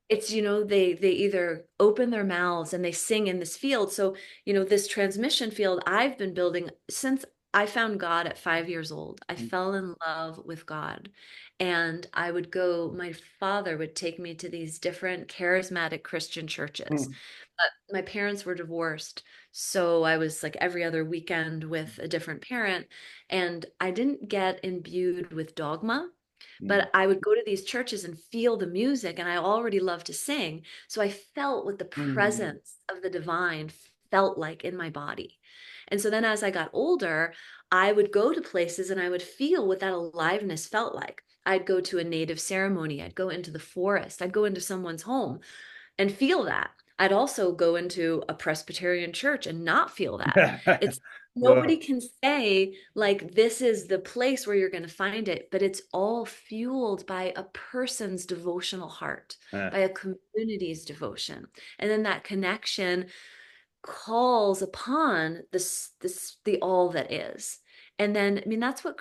It's, they either open their mouths and they sing in this field. So this transmission field I've been building since I found God at 5 years old. I Mm. fell in love with God, and I would go, my father would take me to these different charismatic Christian churches, Mm. but my parents were divorced, so I was like every other weekend with a different parent, and I didn't get imbued with dogma, Mm. but I would go to these churches and feel the music, and I already love to sing. So I felt what the Mm. presence of the divine felt like in my body. And so then as I got older, I would go to places and I would feel what that aliveness felt like. I'd go to a native ceremony, I'd go into the forest, I'd go into someone's home and feel that. I'd also go into a Presbyterian church and not feel that. It's nobody Whoa. can say like this is the place where you're going to find it, but it's all fueled by a person's devotional heart, Uh, by a community's devotion. And then that connection calls upon this the all that is. And then I mean that's what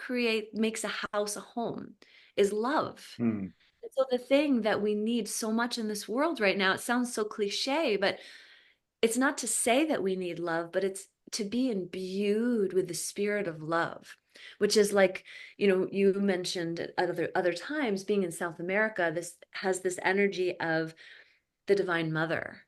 makes a house a home is love. mm. so the thing that we need so much in this world right now, it sounds so cliche, but it's not to say that we need love, but it's to be imbued with the spirit of love, which is like, you mentioned at other times being in South America, this has this energy of the Divine Mother.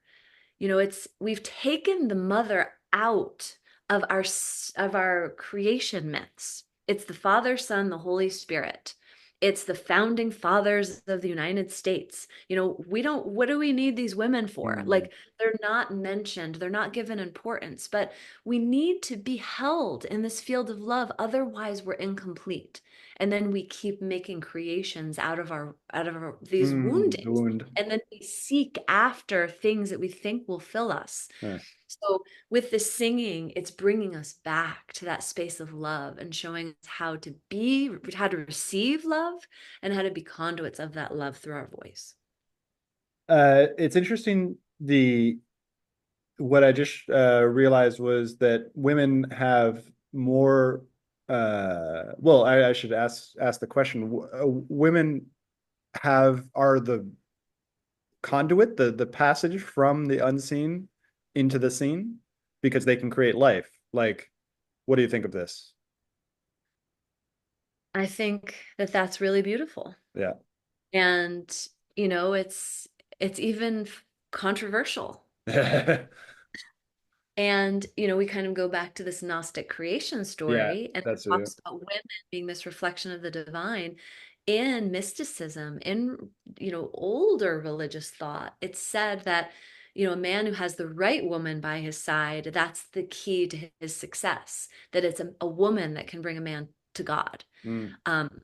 It's we've taken the mother out of our creation myths. It's the Father, Son, the Holy Spirit. It's the founding fathers of the United States. We don't, what do we need these women for? Mm. Like, they're not mentioned, they're not given importance, but we need to be held in this field of love. Otherwise, we're incomplete. And then we keep making creations out of these The woundings. wound. And then we seek after things that we think will fill us. Huh. So with the singing, it's bringing us back to that space of love and showing us how to receive love and how to be conduits of that love through our voice. It's interesting. The What I just realized was that women have more. Well, I should ask the question. Women are the conduit, the passage from the unseen into the seen, because they can create life. Like, what do you think of this? I think that that's really beautiful. Yeah. And, it's even controversial. And, we kind of go back to this Gnostic creation Yeah, story, and it that's it. talks about women being this reflection of the divine in mysticism, in, older religious thought. It's said that, a man who has the right woman by his side, that's the key to his success, that it's a woman that can bring a man to God. Mm. Um,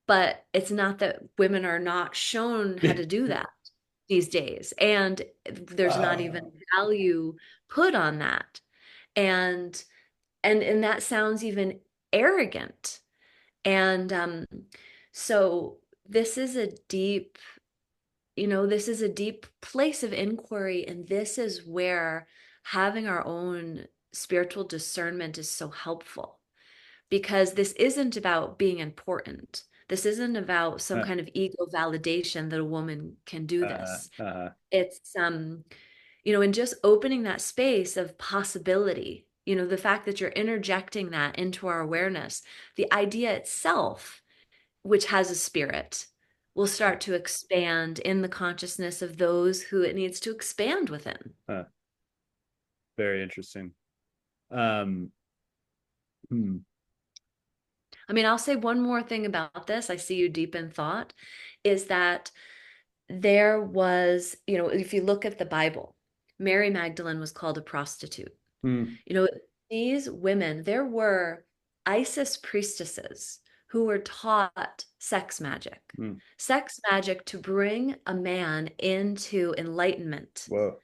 but it's not that women are not shown how to do that these days. And there's not even Oh. value put on that. And and that sounds even arrogant. And so this is a deep place of inquiry, and this is where having our own spiritual discernment is so helpful, because this isn't about being important. This isn't about some Uh, kind of ego validation that a woman can do uh, this. uh, It's in just opening that space of possibility, the fact that you're interjecting that into our awareness, the idea itself, which has a spirit, will start to expand in the consciousness of those who it needs to expand within. uh, very interesting. Um, hmm. I mean, I'll say one more thing about this. I see you deep in thought, is that there was, if you look at the Bible, Mary Magdalene was called a prostitute. Hmm. You know, these women, there were Isis priestesses who were taught Hmm. sex magic to bring a man into enlightenment. Whoa.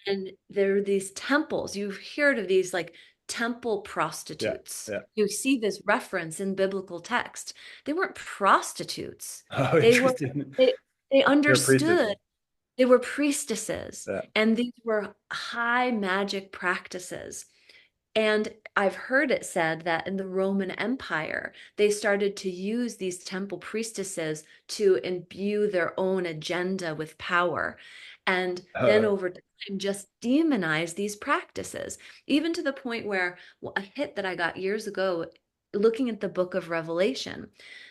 And there are these temples. You've heard of these like temple Yeah. prostitutes. Yeah. You see this reference in biblical text. They weren't prostitutes. Oh, They were interesting. they they They're priestesses. understood. They were priestesses, Yeah. and these were high magic practices. And I've heard it said that in the Roman Empire, they started to use these temple priestesses to imbue their own agenda with power. And then Oh. over time, just demonize these practices, even to the point where a hit that I got years ago, looking at the book of Revelation,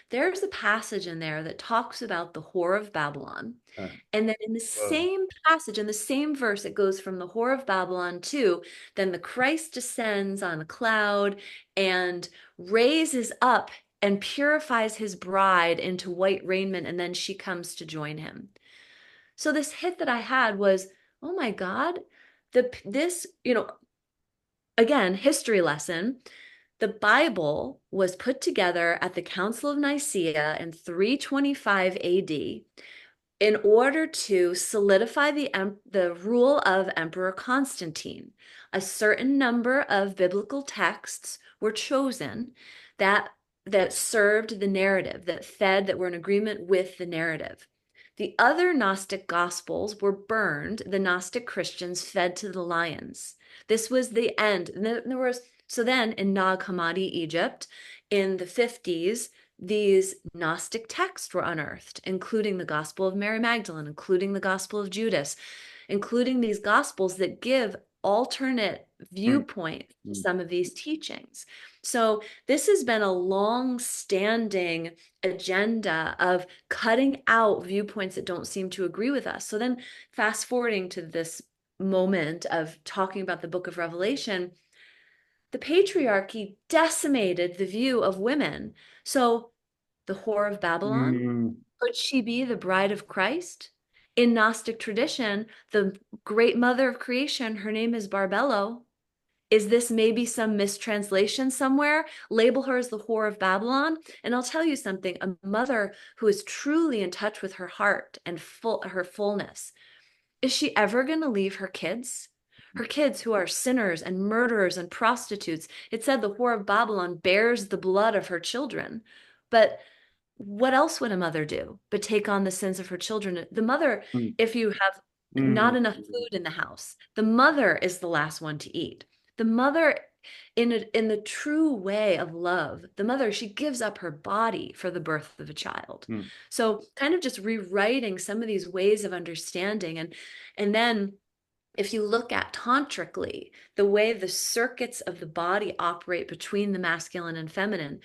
there's a passage in there that talks about the whore of Babylon. Uh, And then in the whoa. same passage, in the same verse, it goes from the whore of Babylon to then the Christ descends on a cloud and raises up and purifies his bride into white raiment, and then she comes to join him. So this hit that I had was, oh my God, again, history lesson. The Bible was put together at the Council of Nicaea in 325 AD in order to solidify the rule of Emperor Constantine. A certain number of biblical texts were chosen that served the narrative, that were in agreement with the narrative. The other Gnostic gospels were burned. The Gnostic Christians fed to the lions. This was the end. And there was so then in Nag Hammadi, Egypt, in the 50s, these Gnostic texts were unearthed, including the Gospel of Mary Magdalene, including the Gospel of Judas, including these Gospels that give alternate Mm, viewpoints to mm, some of these teachings. So this has been a long-standing agenda of cutting out viewpoints that don't seem to agree with us. So then fast forwarding to this moment of talking about the book of Revelation, the patriarchy decimated the view of women. So the whore of Babylon, mm, could she be the bride of Christ? In Gnostic tradition, the great mother of creation, her name is Barbelo. Is this maybe some mistranslation somewhere? Label her as the whore of Babylon. And I'll tell you something, a mother who is truly in touch with her heart and her fullness, is she ever going to leave her kids? Her kids who are sinners and murderers and prostitutes. It said the whore of Babylon bears the blood of her children. But what else would a mother do but take on the sins of her children? The mother, mm, if you have not mm, enough food in the house, the mother is the last one to eat. The mother, in the true way of love, the mother, she gives up her body for the birth of a child. mm, So kind of just rewriting some of these ways of understanding. And then if you look at tantrically, the way the circuits of the body operate between the masculine and feminine,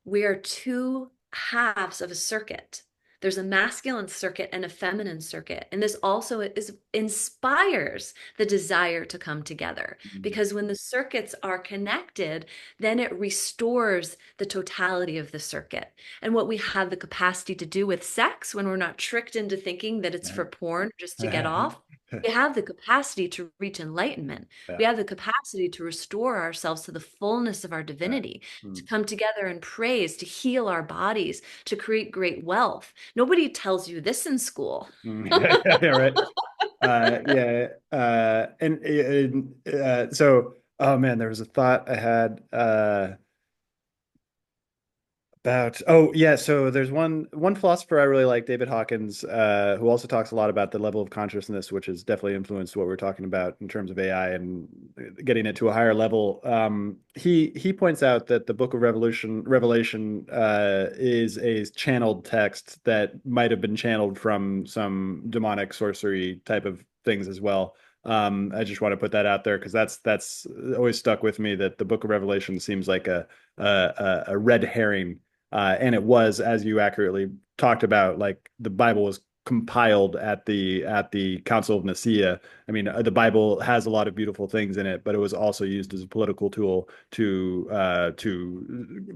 we are two halves of a circuit. There's a masculine circuit and a feminine circuit. And this also inspires the desire to come together. mm. Because when the circuits are connected, then it restores the totality of the circuit. And what we have the capacity to do with sex when we're not tricked into thinking that it's for porn just to get off, we have the capacity to reach enlightenment. Yeah, We have the capacity to restore ourselves to the fullness of our yeah. divinity, to Mm. come together and praise, to heal our bodies, to create great wealth. Nobody tells you this in school. Mm. Yeah, yeah, right. Yeah. So, oh man, there was a thought I had about, oh yeah, so there's one philosopher I really like, David Hawkins, who also talks a lot about the level of consciousness, which has definitely influenced what we're talking about in terms of AI and getting it to a higher level. He points out that the Book of Revelation is a channeled text that might have been channeled from some demonic sorcery type of things as well. I just want to put that out there because that's always stuck with me that the Book of Revelation seems like a red herring, and it was, as you accurately talked about, like the Bible was compiled at the Council of Nicaea. I mean, the Bible has a lot of beautiful things in it, but it was also used as a political tool to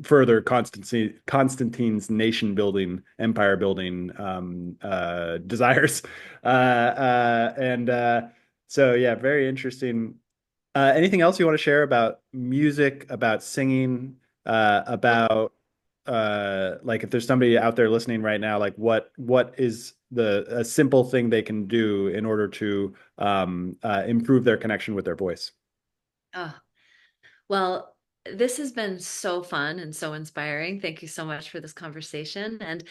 further Constantine's nation building, empire building desires. And So yeah, very interesting. Anything else you want to share about music, about singing, about like if there's somebody out there listening right now, like what is the a simple thing they can do in order to improve their connection with their voice? Oh, well, this has been so fun and so inspiring. Thank you so much for this conversation. And,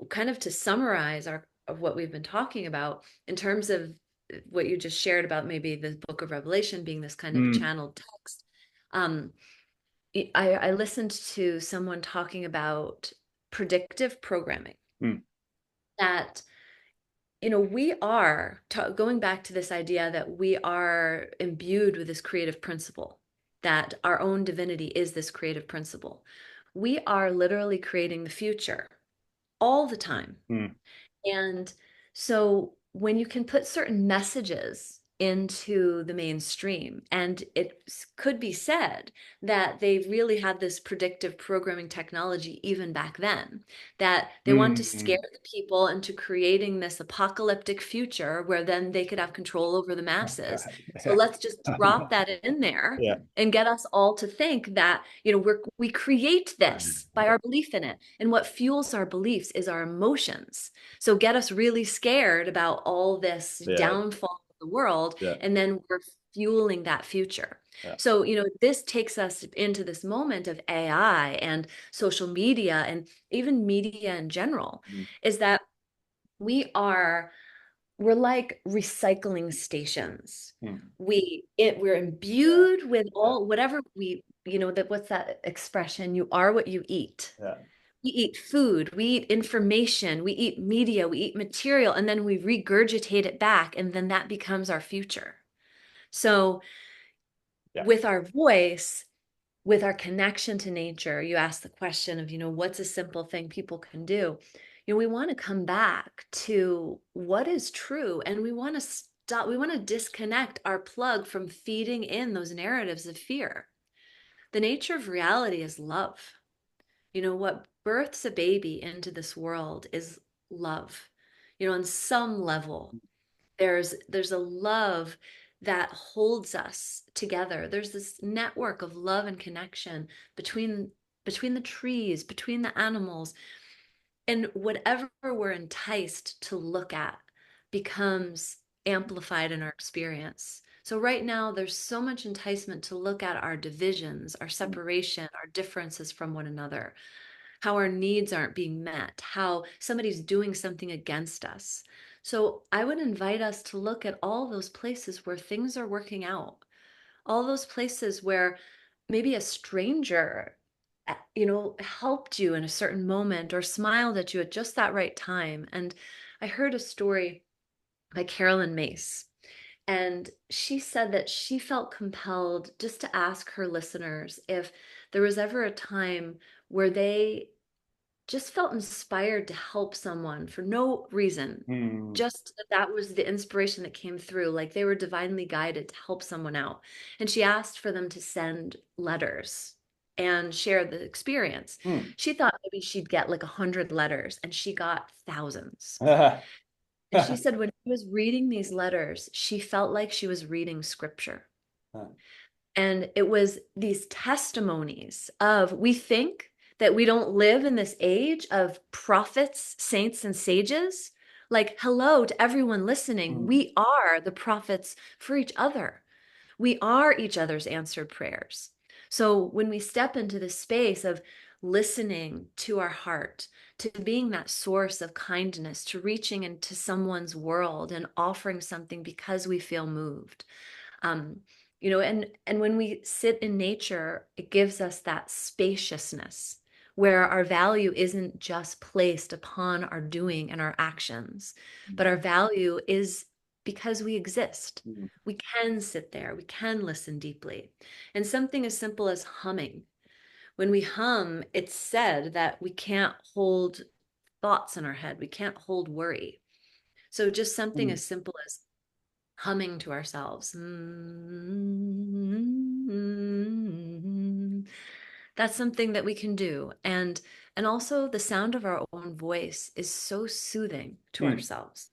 kind of to summarize our of what we've been talking about in terms of what you just shared about maybe the Book of Revelation being this kind of Mm, channeled text. Um, I listened to someone talking about predictive programming, mm, that we are going back to this idea that we are imbued with this creative principle, that our own divinity is this creative principle. We are literally creating the future all the time. mm, And so when you can put certain messages into the mainstream, and it could be said that they really had this predictive programming technology even back then, that they wanted to scare mm. the people into creating this apocalyptic future where then they could have control over the Oh masses. God. So Yeah. let's just drop that in there Yeah. and get us all to think that, we create this by our belief in it. And what fuels our beliefs is our emotions. So get us really scared about all this Yeah. downfall of the world, Yeah. and then we're fueling that future. Yeah. So, this takes us into this moment of AI and social media and even media in general, Mm, is that we're like recycling stations. mm. We're Yeah. imbued with Yeah. all whatever that what's that expression? You are what you eat. Yeah. We eat food, we eat information, we eat media, we eat material, and then we regurgitate it back, and then that becomes our future. So, Yeah. with our voice, with our connection to nature, you ask the question of, what's a simple thing people can do? We want to come back to what is true, and we want to stop, we want to disconnect our plug from feeding in those narratives of fear. The nature of reality is love. What births a baby into this world is love. On some level, there's a love that holds us together. There's this network of love and connection between the trees, between the animals, and whatever we're enticed to look at becomes amplified in our experience. So right now there's so much enticement to look at our divisions, our separation, our differences from one another, how our needs aren't being met, how somebody's doing something against us. So I would invite us to look at all those places where things are working out, all those places where maybe a stranger, helped you in a certain moment or smiled at you at just that right time. And I heard a story by Carolyn Mace. And she said that she felt compelled just to ask her listeners if there was ever a time where they just felt inspired to help someone for no reason. Mm. Just that was the inspiration that came through, like they were divinely guided to help someone out. And she asked for them to send letters and share the experience. Mm. She thought maybe she'd get like 100 letters, and she got thousands. And she said when she was reading these letters, she felt like she was reading scripture. And it was these testimonies of, we think that we don't live in this age of prophets, saints, and sages. Like, hello to everyone listening. Mm. We are the prophets for each other. We are each other's answered prayers. So when we step into this space of listening to our heart, to being that source of kindness, to reaching into someone's world and offering something because we feel moved, um, and when we sit in nature, it gives us that spaciousness where our value isn't just placed upon our doing and our actions, but our value is because we exist. Mm. We can sit there, we can listen deeply. And something as simple as humming. When we hum, it's said that we can't hold thoughts in our head, we can't hold worry. So just something Mm. as simple as humming to ourselves. Mm-hmm. That's something that we can do. And also the sound of our own voice is so soothing to Mm. ourselves.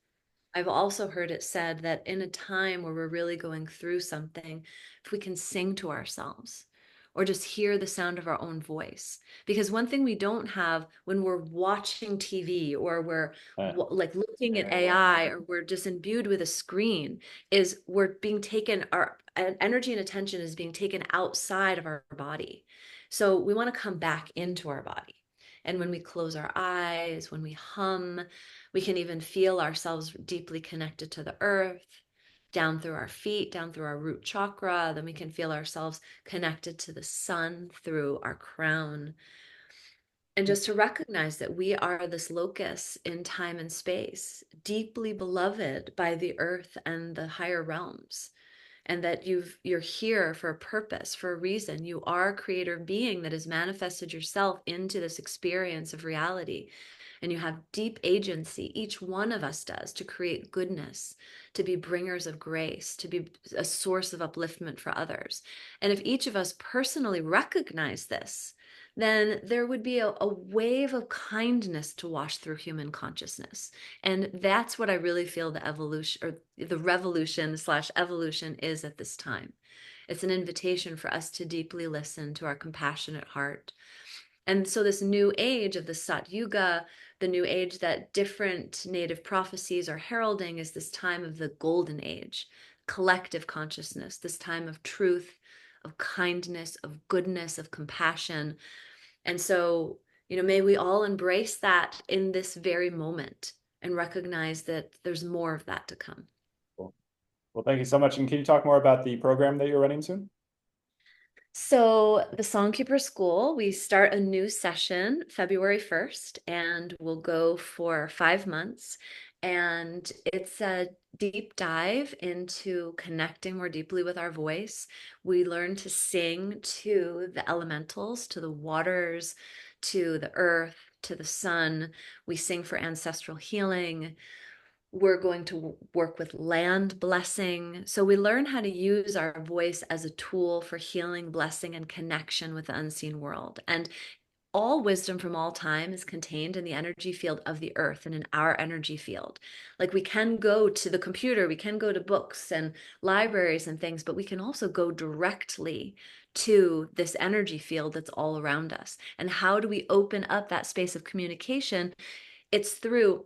I've also heard it said that in a time where we're really going through something, if we can sing to ourselves or just hear the sound of our own voice. Because one thing we don't have when we're watching TV or we're like looking at AI or we're just imbued with a screen is we're being taken, our energy and attention is being taken outside of our body. So we want to come back into our body. And when we close our eyes, when we hum, we can even feel ourselves deeply connected to the earth, down through our feet, down through our root chakra. Then we can feel ourselves connected to the sun through our crown. And just to recognize that we are this locus in time and space, deeply beloved by the earth and the higher realms, and that you're here for a purpose, for a reason. You are a creator being that has manifested yourself into this experience of reality, and you have deep agency, each one of us does, to create goodness, to be bringers of grace, to be a source of upliftment for others. And if each of us personally recognize this, then there would be a wave of kindness to wash through human consciousness. And that's what I really feel the evolution or the revolution slash evolution is at this time. It's an invitation for us to deeply listen to our compassionate heart. And so this new age of the Sat Yuga, the new age that different native prophecies are heralding, is this time of the golden age, collective consciousness, this time of truth, of kindness, of goodness, of compassion. And so, may we all embrace that in this very moment and recognize that there's more of that to come. Cool. Well, thank you so much. And can you talk more about the program that you're running soon? So the Songkeeper School, we start a new session February 1st, and we'll go for 5 months. And it's a deep dive into connecting more deeply with our voice. We learn to sing to the elementals, to the waters, to the earth, to the sun. We sing for ancestral healing. We're going to work with land blessing. So we learn how to use our voice as a tool for healing, blessing, and connection with the unseen world. And all wisdom from all time is contained in the energy field of the earth and in our energy field. Like we can go to the computer, we can go to books and libraries and things, but we can also go directly to this energy field that's all around us. And how do we open up that space of communication? It's through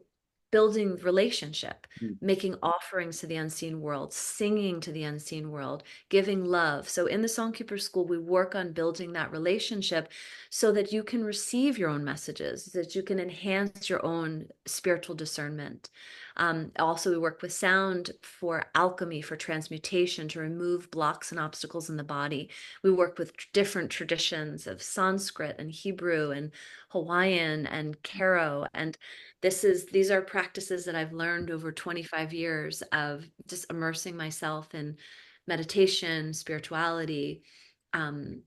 building relationship, Mm. making offerings to the unseen world, singing to the unseen world, giving love. So in the Songkeeper School, we work on building that relationship so that you can receive your own messages, that you can enhance your own spiritual discernment. Also, we work with sound for alchemy, for transmutation, to remove blocks and obstacles in the body. We work with different traditions of Sanskrit and Hebrew and Hawaiian and Karo, and these are practices that I've learned over 25 years of just immersing myself in meditation, spirituality, um,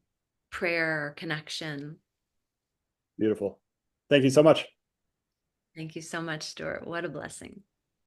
prayer, connection. Beautiful. Thank you so much. Thank you so much, Stuart. What a blessing.